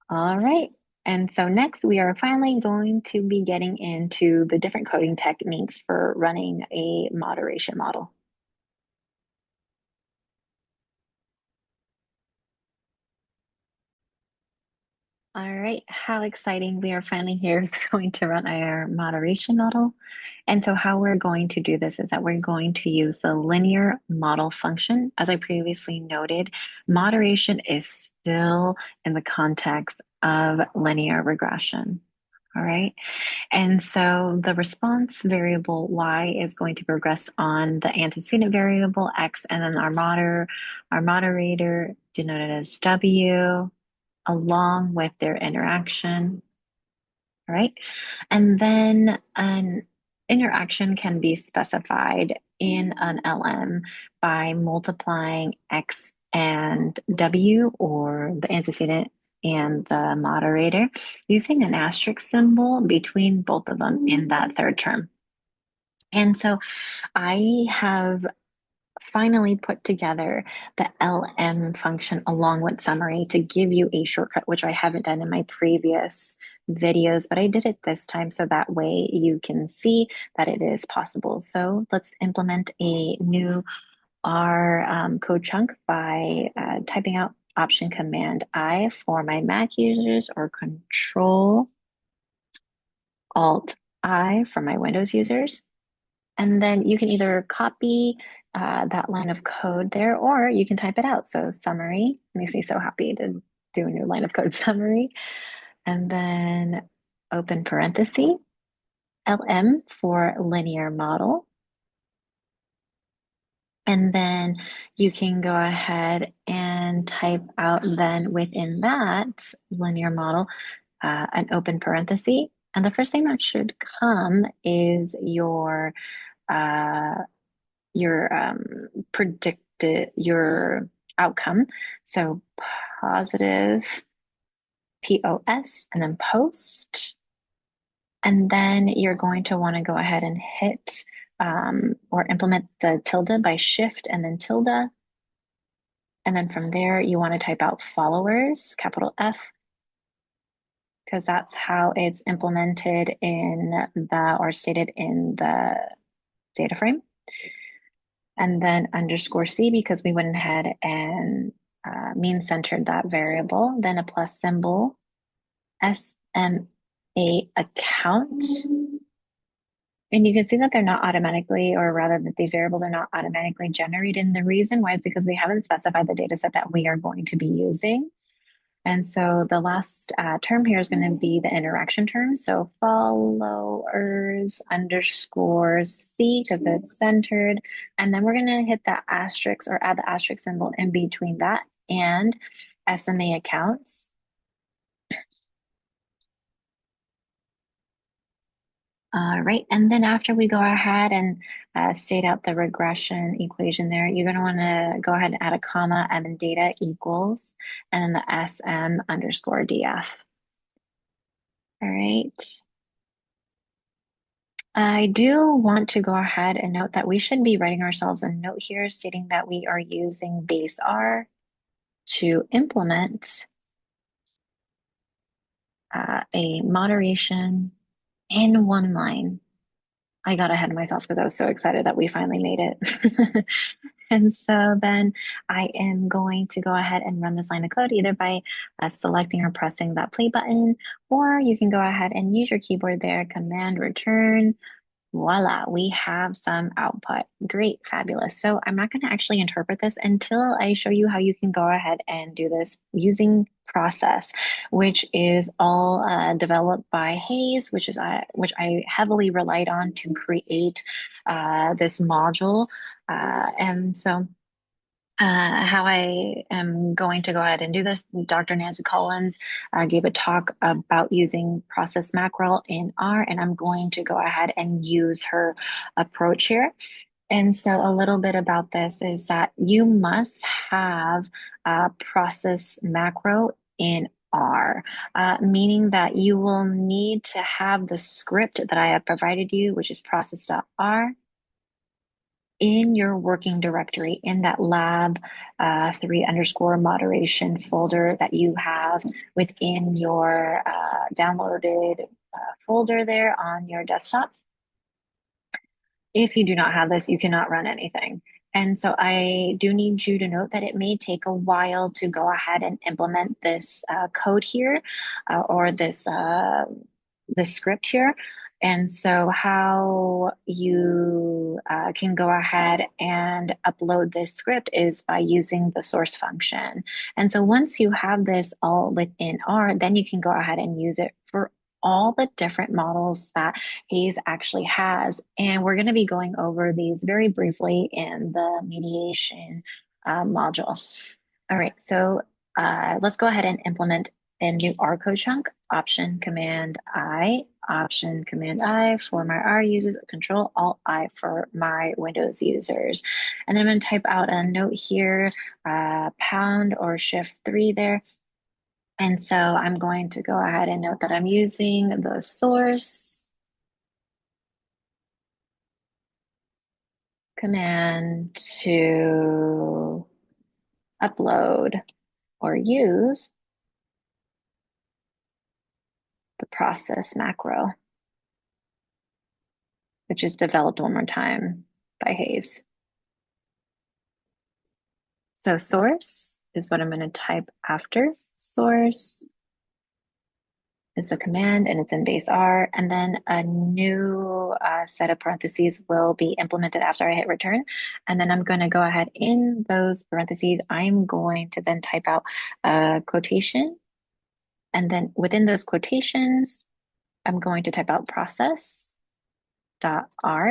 All right. And so next we are finally going to be getting into the different coding techniques for running a moderation model. All right, how exciting. We are finally here going to run our moderation model. And so how we're going to do this is that we're going to use the linear model function. As I previously noted, moderation is still in the context of linear regression. All right. And so the response variable y is going to progress on the antecedent variable x, and then our moderator denoted as w, along with their interaction. All right. And then an interaction can be specified in an LM by multiplying x and w, or the antecedent and the moderator, using an asterisk symbol between both of them in that third term. And so I have finally put together the LM function along with summary to give you a shortcut, which I haven't done in my previous videos, but I did it this time so that way you can see that it is possible. So let's implement a new R code chunk by typing out Option Command I for my Mac users, or Control Alt I for my Windows users. And then you can either copy that line of code there, or you can type it out. So summary makes me so happy to do a new line of code summary. And then open parenthesis, LM for linear model. And then you can go ahead and type out then within that linear model an open parenthesis. And the first thing that should come is uh, your predicted your outcome. So positive POS and then post. And then you're going to want to go ahead and hit or implement the tilde by shift and then tilde. And then from there, you want to type out followers, capital F, because that's how it's implemented in the, or stated in the data frame. And then underscore C, because we went ahead and mean centered that variable, then a plus symbol, SMA account. And you can see that they're not automatically, or rather that these variables are not automatically generated. And the reason why is because we haven't specified the data set that we are going to be using. And so the last term here is going to be the interaction term. So followers underscore C, because it's centered. And then we're going to hit that asterisk, or add the asterisk symbol in between that and SMA accounts. All right, and then after we go ahead and state out the regression equation there, you're going to want to go ahead and add a comma and then data equals, and then the SM underscore DF. All right. I do want to go ahead and note that we should be writing ourselves a note here stating that we are using BaseR to implement a moderation in one line. I got ahead of myself because I was so excited that we finally made it. And so then I am going to go ahead and run this line of code either by selecting or pressing that play button, or you can go ahead and use your keyboard there, command return. Voila, we have some output. Great, fabulous. So I'm not going to actually interpret this until I show you how you can go ahead and do this using Process, which is all developed by Hayes, which I heavily relied on to create this module. And so how I am going to go ahead and do this. Dr. Nancy Collins gave a talk about using process macro in R, and I'm going to go ahead and use her approach here. And so a little bit about this is that you must have a process macro in R, meaning that you will need to have the script that I have provided you, which is process.R, in your working directory in that lab 3 underscore moderation folder that you have within your downloaded folder there on your desktop. If you do not have this, you cannot run anything. And so I do need you to note that it may take a while to go ahead and implement this code here or this script here. And so how you can go ahead and upload this script is by using the source function. And so once you have this all within R, then you can go ahead and use it for all the different models that Hayes actually has. And we're going to be going over these very briefly in the mediation module. All right, so let's go ahead and implement a new R code chunk, Option Command I for my R users, Control Alt I for my Windows users. And then I'm going to type out a note here, pound or shift 3 there. And so I'm going to go ahead and note that I'm using the source command to upload or use the process macro, which is developed one more time by Hayes. So source is what I'm going to type after. Source is the command and it's in BaseR. And then a new set of parentheses will be implemented after I hit return. And then I'm going to go ahead in those parentheses. I'm going to then type out a quotation. And then within those quotations, I'm going to type out process.R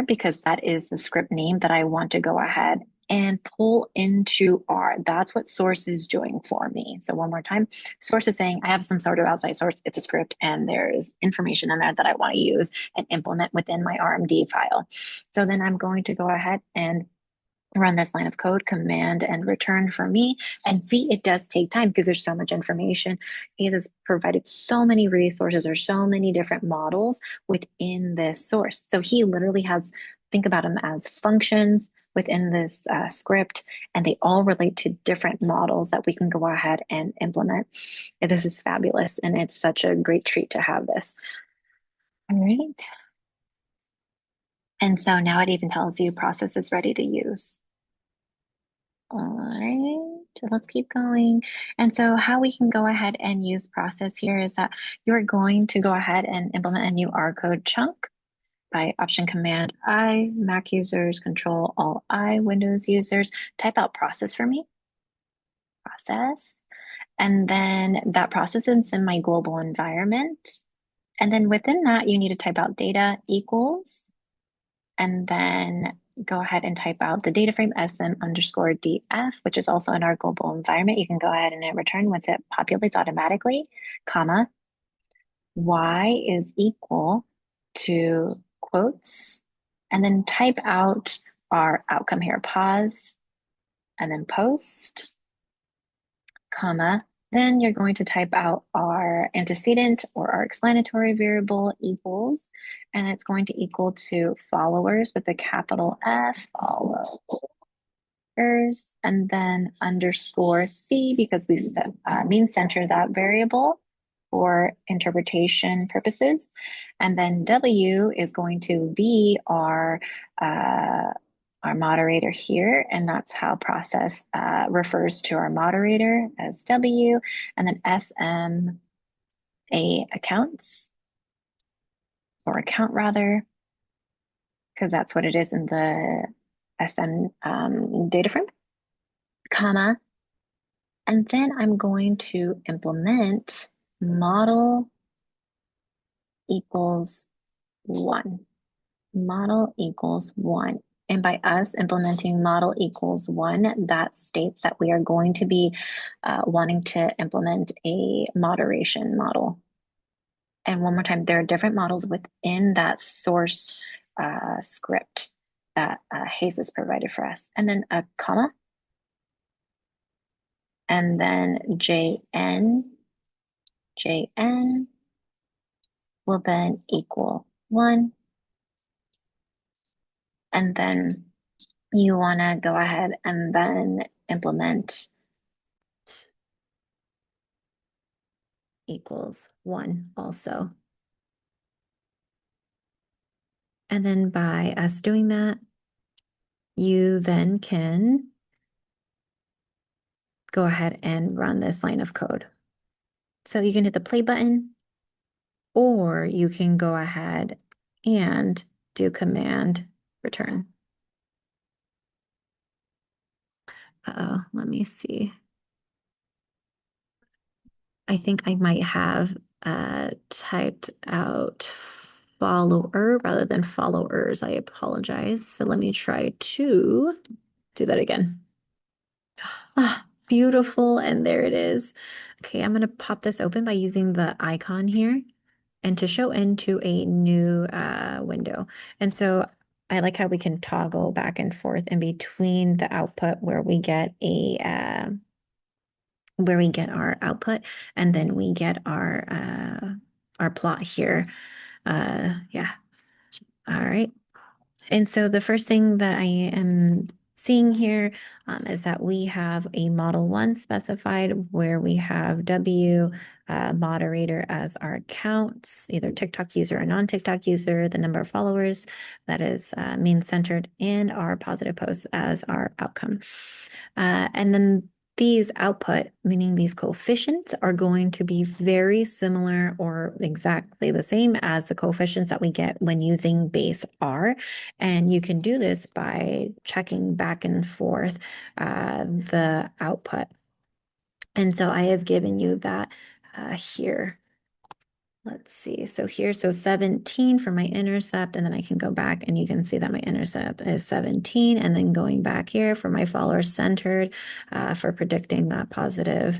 because that is the script name that I want to go ahead and pull into R. That's what source is doing for me. So one more time, source is saying I have some sort of outside source. It's a script and there's information in there that I want to use and implement within my RMD file. So then I'm going to go ahead and run this line of code, command and return for me. And see, it does take time because there's so much information. It has provided so many resources or so many different models within this source. So he literally has, think about them as functions within this script, and they all relate to different models that we can go ahead and implement. And this is fabulous, and it's such a great treat to have this. All right. And so now it even tells you process is ready to use. All right, let's keep going. And so how we can go ahead and use process here is that you're going to go ahead and implement a new R code chunk by Option Command I, Mac users, Control Alt I, Windows users. Type out process for me, process. And then that process is in my global environment. And then within that, you need to type out data equals and then go ahead and type out the data frame SM_DF, which is also in our global environment. You can go ahead and hit return once it populates automatically, comma, Y is equal to quotes, and then type out our outcome here, pause, and then post, comma, then you're going to type out our antecedent or our explanatory variable equals, and it's going to equal to followers with a capital F, followers, and then underscore C because we mean center that variable for interpretation purposes. And then W is going to be our moderator here, and that's how process refers to our moderator as W, and then SMA accounts, or account rather, because that's what it is in the SM data frame, comma, and then I'm going to implement model equals 1. Model equals 1. And by us implementing model equals 1, that states that we are going to be wanting to implement a moderation model. And one more time, there are different models within that source script that Hayes has provided for us. And then a comma, and then JN will then equal 1. And then you want to go ahead and then implement equals 1 also. And then by us doing that, you then can go ahead and run this line of code. So you can hit the play button, or you can go ahead and do command return. Let me see. I think I might have typed out follower rather than followers. I apologize. So let me try to do that again. Ah, beautiful. And there it is. Okay, I'm going to pop this open by using the icon here and to show into a new window. And so I like how we can toggle back and forth in between the output where we get our output, and then we get our plot here. Yeah. All right. And so the first thing that I am seeing here is that we have a model one specified where we have W moderator as our counts, either TikTok user or non-TikTok user, the number of followers that is mean centered, and our positive posts as our outcome. And then these output, meaning these coefficients, are going to be very similar or exactly the same as the coefficients that we get when using BaseR. And you can do this by checking back and forth the output. And so I have given you that here. Let's see. So here, so 17 for my intercept, and then I can go back and you can see that my intercept is 17. And then going back here for my followers centered for predicting that positive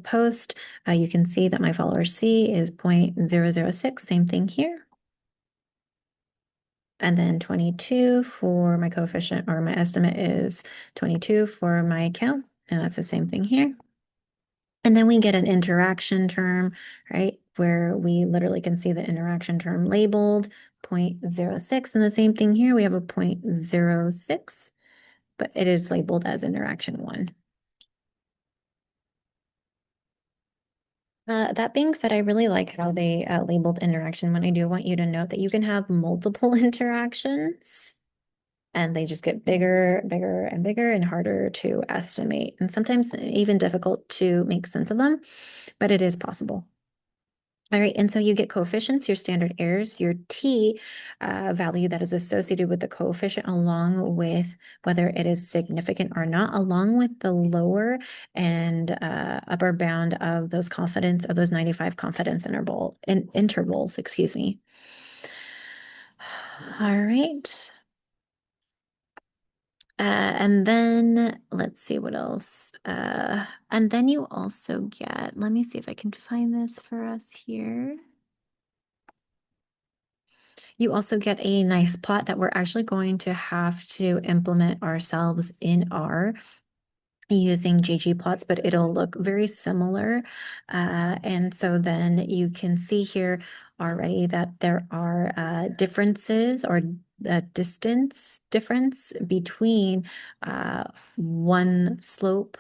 post, you can see that my follower C is 0.006. Same thing here. And then 22 for my coefficient, or my estimate is 22 for my count. And that's the same thing here. And then we get an interaction term, right? Where we literally can see the interaction term labeled 0.06. And the same thing here, we have a 0.06, but it is labeled as interaction one. That being said, I really like how they labeled interaction one. I do want you to note that you can have multiple interactions and they just get bigger, bigger, and bigger and harder to estimate, and sometimes even difficult to make sense of them, but it is possible. All right, and so you get coefficients, your standard errors, your t value that is associated with the coefficient, along with whether it is significant or not, along with the lower and upper bound of those confidence, of those 95 confidence intervals, excuse me. All right. And then let's see what else. And then you also get, let me see if I can find this for us here. You also get a nice plot that we're actually going to have to implement ourselves in R using ggplots, but it'll look very similar. And so then you can see here already that there are differences or a distance difference between one slope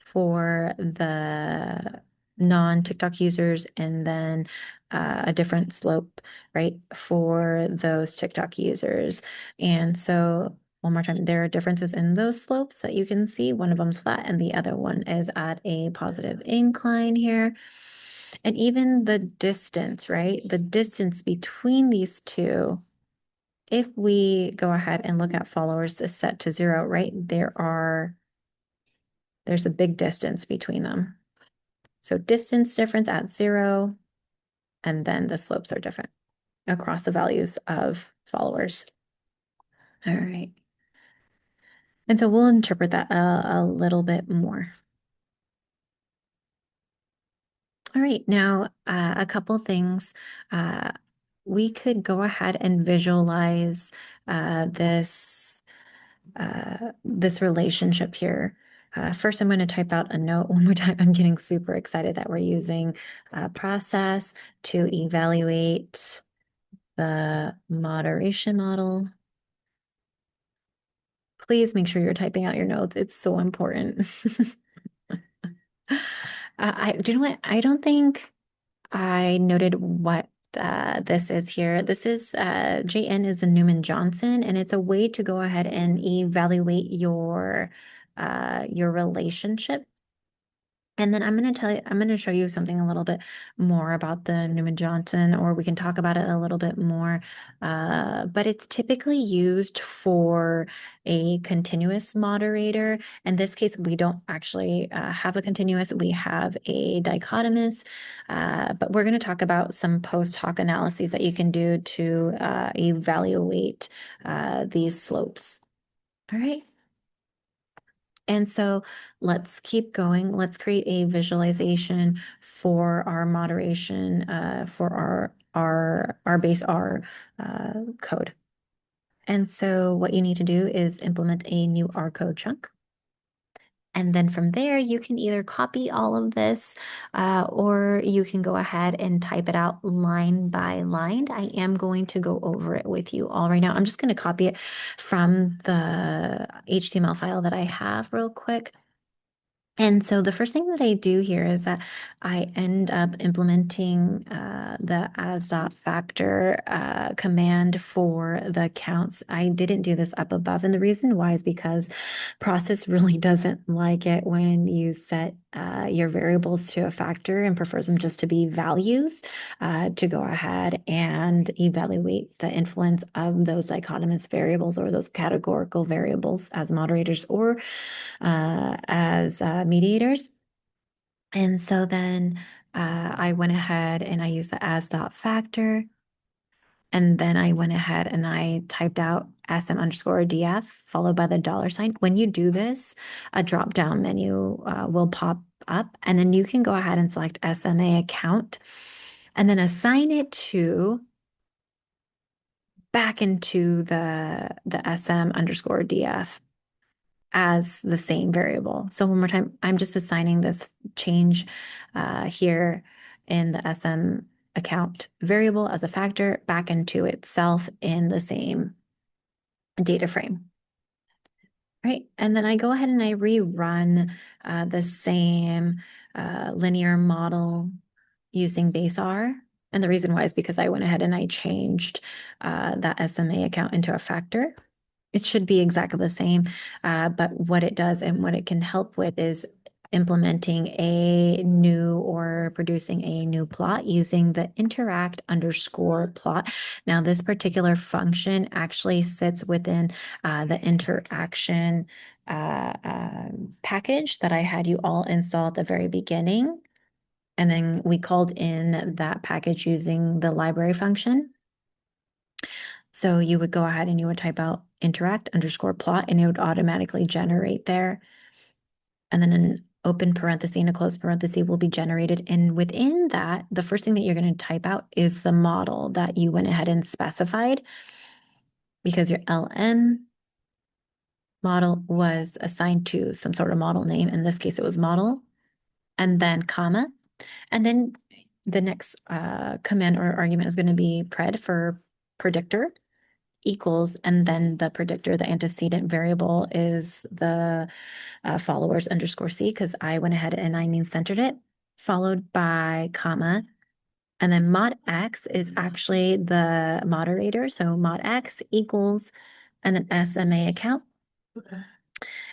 for the non-TikTok users and then a different slope, right, for those TikTok users. And so one more time, there are differences in those slopes that you can see. One of them's flat and the other one is at a positive incline here. And even the distance, right? The distance between these two, if we go ahead and look at followers is set to 0, right? There's a big distance between them. So distance difference at 0, and then the slopes are different across the values of followers. All right. And so we'll interpret that a little bit more. All right, now a couple things. We could go ahead and visualize this relationship here. First, I'm going to type out a note one more time. I'm getting super excited that we're using process to evaluate the moderation model. Please make sure you're typing out your notes. It's so important. Do you know what? I don't think I noted what this is here. This is JN is a Newman-Johnson, and it's a way to go ahead and evaluate your relationship. And then I'm going to show you something a little bit more about the Newman-Johnson, or we can talk about it a little bit more. But it's typically used for a continuous moderator. In this case, we don't actually have a continuous, we have a dichotomous. But we're going to talk about some post hoc analyses that you can do to evaluate these slopes. All right. And so let's keep going. Let's create a visualization for our moderation for our BaseR code. And so what you need to do is implement a new R code chunk. And then from there, you can either copy all of this or you can go ahead and type it out line by line. I am going to go over it with you all right now. I'm just going to copy it from the HTML file that I have real quick. And so the first thing that I do here is that I end up implementing the as.factor command for the counts. I didn't do this up above, and the reason why is because Process really doesn't like it when you set your variables to a factor and prefers them just to be values to go ahead and evaluate the influence of those dichotomous variables or those categorical variables as moderators or as mediators. And so then I went ahead and I used the as.factor. And then I went ahead and I typed out SM_DF followed by the $sign. When you do this, a drop down menu will pop up, and then you can go ahead and select SMA account and then assign it to back into the SM_DF as the same variable. So one more time, I'm just assigning this change here in the SM account variable as a factor back into itself in the same data frame. Right. And then I go ahead and I rerun the same linear model using BaseR. And the reason why is because I went ahead and I changed that SMA account into a factor. It should be exactly the same, but what it does and what it can help with is implementing a new or producing a new plot using the interact_plot. Now, this particular function actually sits within the interaction package that I had you all install at the very beginning. And then we called in that package using the library function. So you would go ahead and you would type out interact_plot and it would automatically generate there. And then an open parenthesis and a closed parenthesis will be generated. And within that, the first thing that you're going to type out is the model that you went ahead and specified because your LM model was assigned to some sort of model name. In this case, it was model, and then comma. And then the next command or argument is going to be pred for predictor equals, and then the predictor, the antecedent variable is the followers_C because I went ahead and I mean centered it, followed by comma. And then mod X is actually the moderator. So mod X equals, and then SMA account. Okay.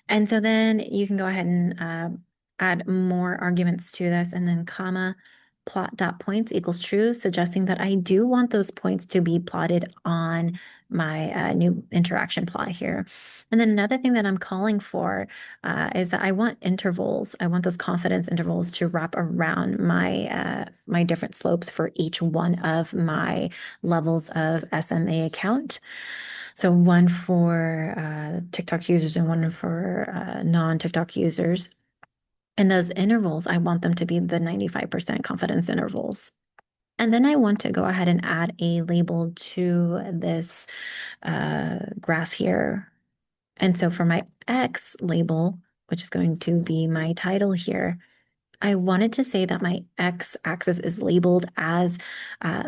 And so then you can go ahead and add more arguments to this, and then comma plot.points equals true, suggesting that I do want those points to be plotted on my new interaction plot here. And then another thing that I'm calling for is that I want intervals. I want those confidence intervals to wrap around my my different slopes for each one of my levels of SMA account. So one for TikTok users and one for non-TikTok users. And those intervals, I want them to be the 95% confidence intervals. And then I want to go ahead and add a label to this graph here. And so for my X label, which is going to be my title here, I wanted to say that my X axis is labeled as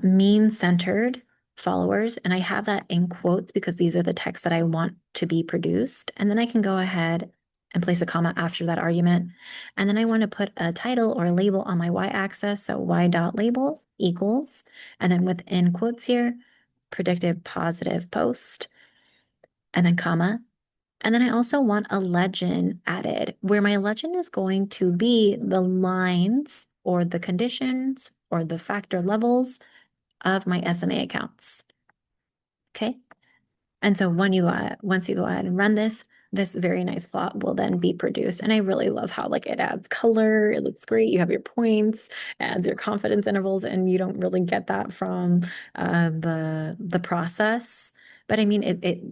mean-centered followers. And I have that in quotes because these are the texts that I want to be produced. And then I can go ahead and place a comma after that argument. And then I want to put a title or a label on my y-axis. So y.label equals, and then within quotes here, predicted positive post, and then comma. And then I also want a legend added where my legend is going to be the lines or the conditions or the factor levels of my SMA accounts. Okay. And so once you go ahead and run this very nice plot will then be produced. And I really love how like it adds color. It looks great. You have your points, adds your confidence intervals, and you don't really get that from the process. But I mean, it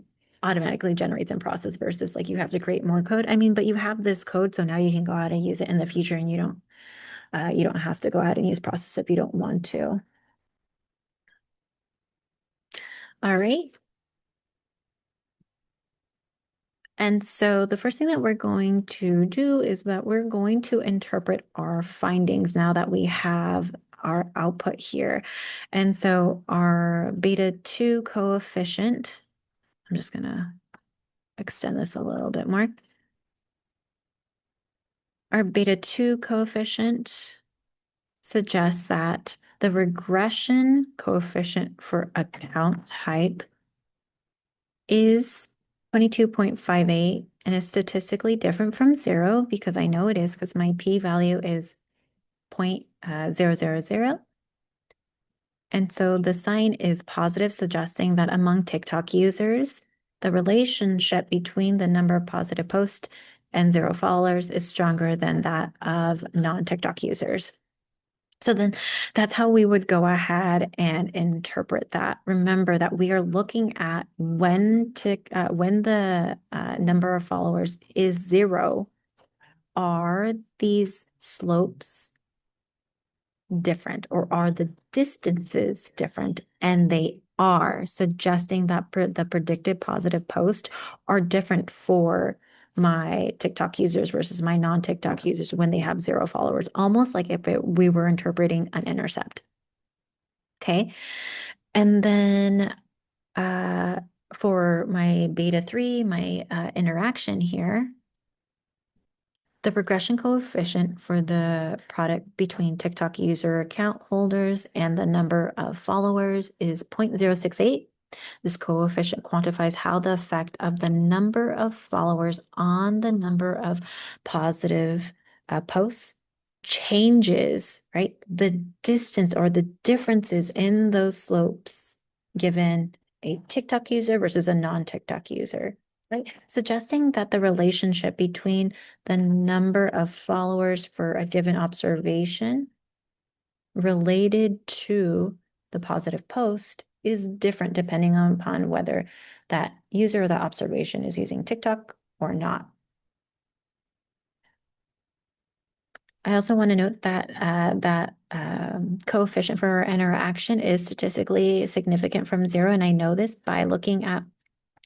automatically generates in process versus like you have to create more code. I mean, but you have this code, so now you can go ahead and use it in the future, and you don't have to go ahead and use process if you don't want to. All right. And so the first thing that we're going to do is that we're going to interpret our findings now that we have our output here. And so our beta 2 coefficient, I'm just going to extend this a little bit more. Our beta 2 coefficient suggests that the regression coefficient for account type is 22.58 and is statistically different from 0 because I know it is because my p-value is 0.000. And so the sign is positive, suggesting that among TikTok users, the relationship between the number of positive posts and 0 followers is stronger than that of non-TikTok users. So then that's how we would go ahead and interpret that. Remember that we are looking at when the number of followers is 0, are these slopes different or are the distances different? And they are, suggesting that the predicted positive post are different for my TikTok users versus my non-TikTok users when they have 0 followers, almost like if we were interpreting an intercept. Okay. And then for my beta 3, my interaction here, the regression coefficient for the product between TikTok user account holders and the number of followers is 0.068. This coefficient quantifies how the effect of the number of followers on the number of positive posts changes, right? The distance or the differences in those slopes given a TikTok user versus a non-TikTok user. Right? Suggesting that the relationship between the number of followers for a given observation related to the positive post is different depending upon whether that user or the observation is using TikTok or not. I also want to note that that coefficient for interaction is statistically significant from 0, and I know this by looking at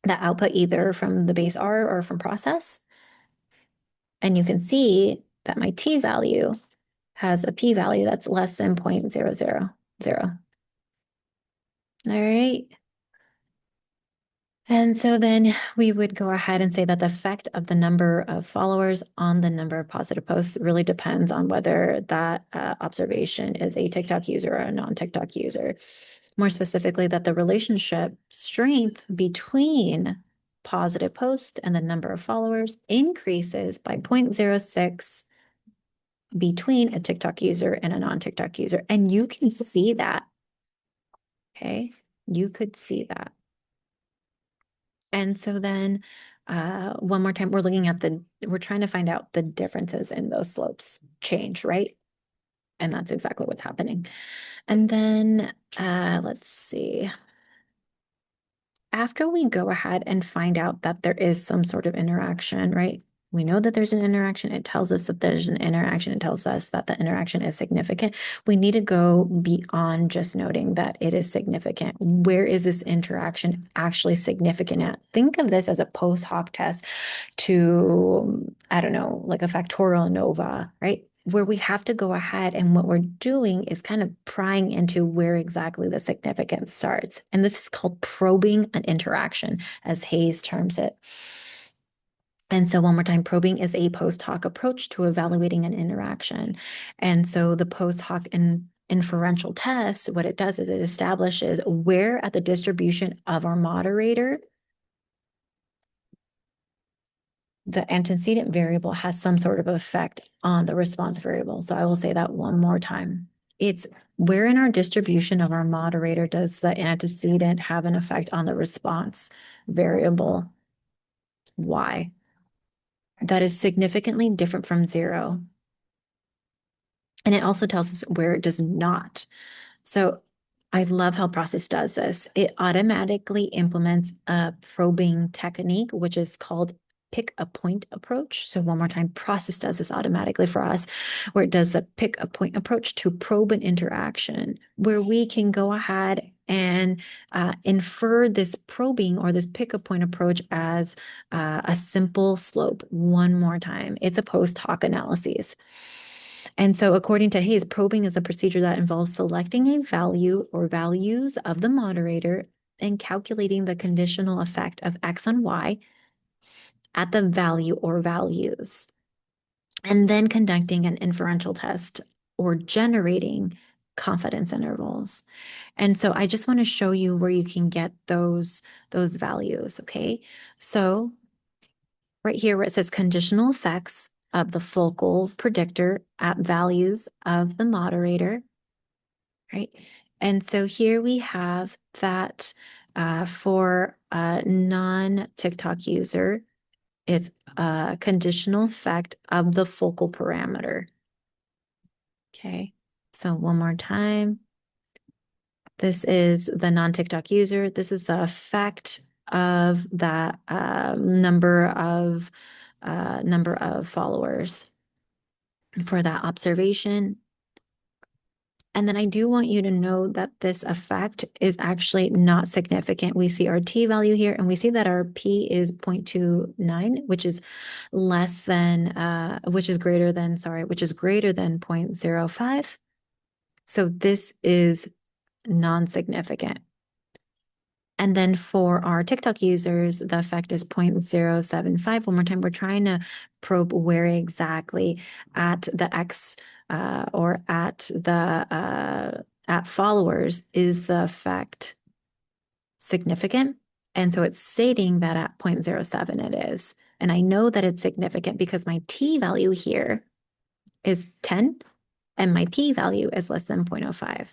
the output either from the BaseR or from process. And you can see that my t-value has a p-value that's less than 0.000. All right. And so then we would go ahead and say that the effect of the number of followers on the number of positive posts really depends on whether that observation is a TikTok user or a non-TikTok user. More specifically, that the relationship strength between positive post and the number of followers increases by 0.06 between a TikTok user and a non-TikTok user. And you can see that. Okay. You could see that. And so then one more time, we're trying to find out the differences in those slopes change, right? And that's exactly what's happening. And then let's see. After we go ahead and find out that there is some sort of interaction, right? We know that there's an interaction. It tells us that there's an interaction. It tells us that the interaction is significant. We need to go beyond just noting that it is significant. Where is this interaction actually significant at? Think of this as a post hoc test to, I don't know, like a factorial ANOVA, right? Where we have to go ahead and what we're doing is kind of prying into where exactly the significance starts. And this is called probing an interaction, as Hayes terms it. And so, one more time, probing is a post hoc approach to evaluating an interaction. And so, the post hoc inferential test, what it does is it establishes where at the distribution of our moderator the antecedent variable has some sort of effect on the response variable. So, I will say that one more time. It's where in our distribution of our moderator does the antecedent have an effect on the response variable y that is significantly different from 0. And it also tells us where it does not. So I love how Process does this. It automatically implements a probing technique, which is called pick a point approach. So one more time, Process does this automatically for us, where it does a pick a point approach to probe an interaction, where we can go ahead and infer this probing or this pick a point approach as a simple slope. One more time, it's a post hoc analysis. And so, according to Hayes, probing is a procedure that involves selecting a value or values of the moderator and calculating the conditional effect of x on y at the value or values, and then conducting an inferential test or generating confidence intervals. And so I just want to show you where you can get those values, okay? So right here where it says conditional effects of the focal predictor at values of the moderator, right? And so here we have that for a non-TikTok user, it's a conditional effect of the focal parameter. Okay, so one more time. This is the non-TikTok user. This is the effect of that number of followers for that observation. And then I do want you to know that this effect is actually not significant. We see our t value here, and we see that our p is 0.29, which is less than, which is greater than 0.05. So this is non-significant. And then for our TikTok users, the effect is 0.075. One more time, we're trying to probe where exactly at the X or at the at followers is the effect significant. And so it's stating that at 0.07 it is. And I know that it's significant because my T value here is 10 and my P value is less than 0.05.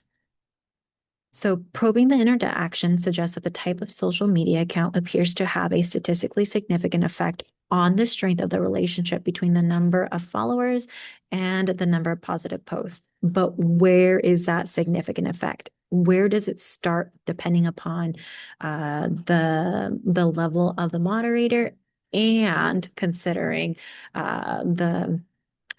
So probing the interaction suggests that the type of social media account appears to have a statistically significant effect on the strength of the relationship between the number of followers and the number of positive posts. But where is that significant effect? Where does it start depending upon the level of the moderator and considering the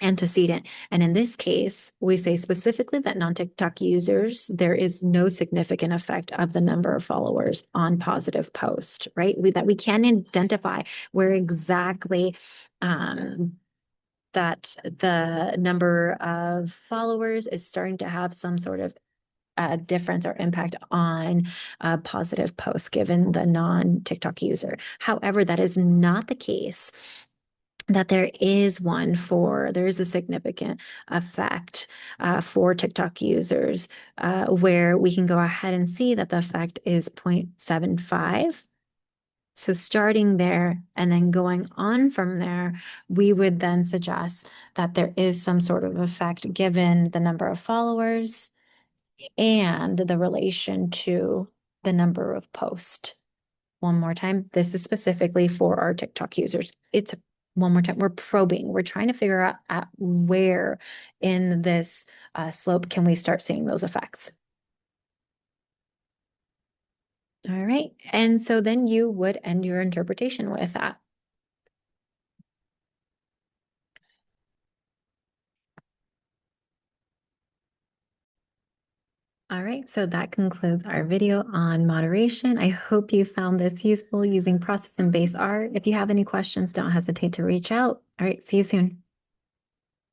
antecedent. And in this case, we say specifically that non-TikTok users, there is no significant effect of the number of followers on positive post, right? That we can identify where exactly that the number of followers is starting to have some sort of difference or impact on positive posts given the non-TikTok user. However, that is not the case that there is a significant effect for TikTok users where we can go ahead and see that the effect is 0.75. So starting there and then going on from there, we would then suggest that there is some sort of effect given the number of followers and the relation to the number of posts. One more time, this is specifically for our TikTok users. It's one more time, we're probing. We're trying to figure out at where in this slope can we start seeing those effects. All right. And so then you would end your interpretation with that. All right, so that concludes our video on moderation. I hope you found this useful using Process and BaseR. If you have any questions, don't hesitate to reach out. All right, see you soon.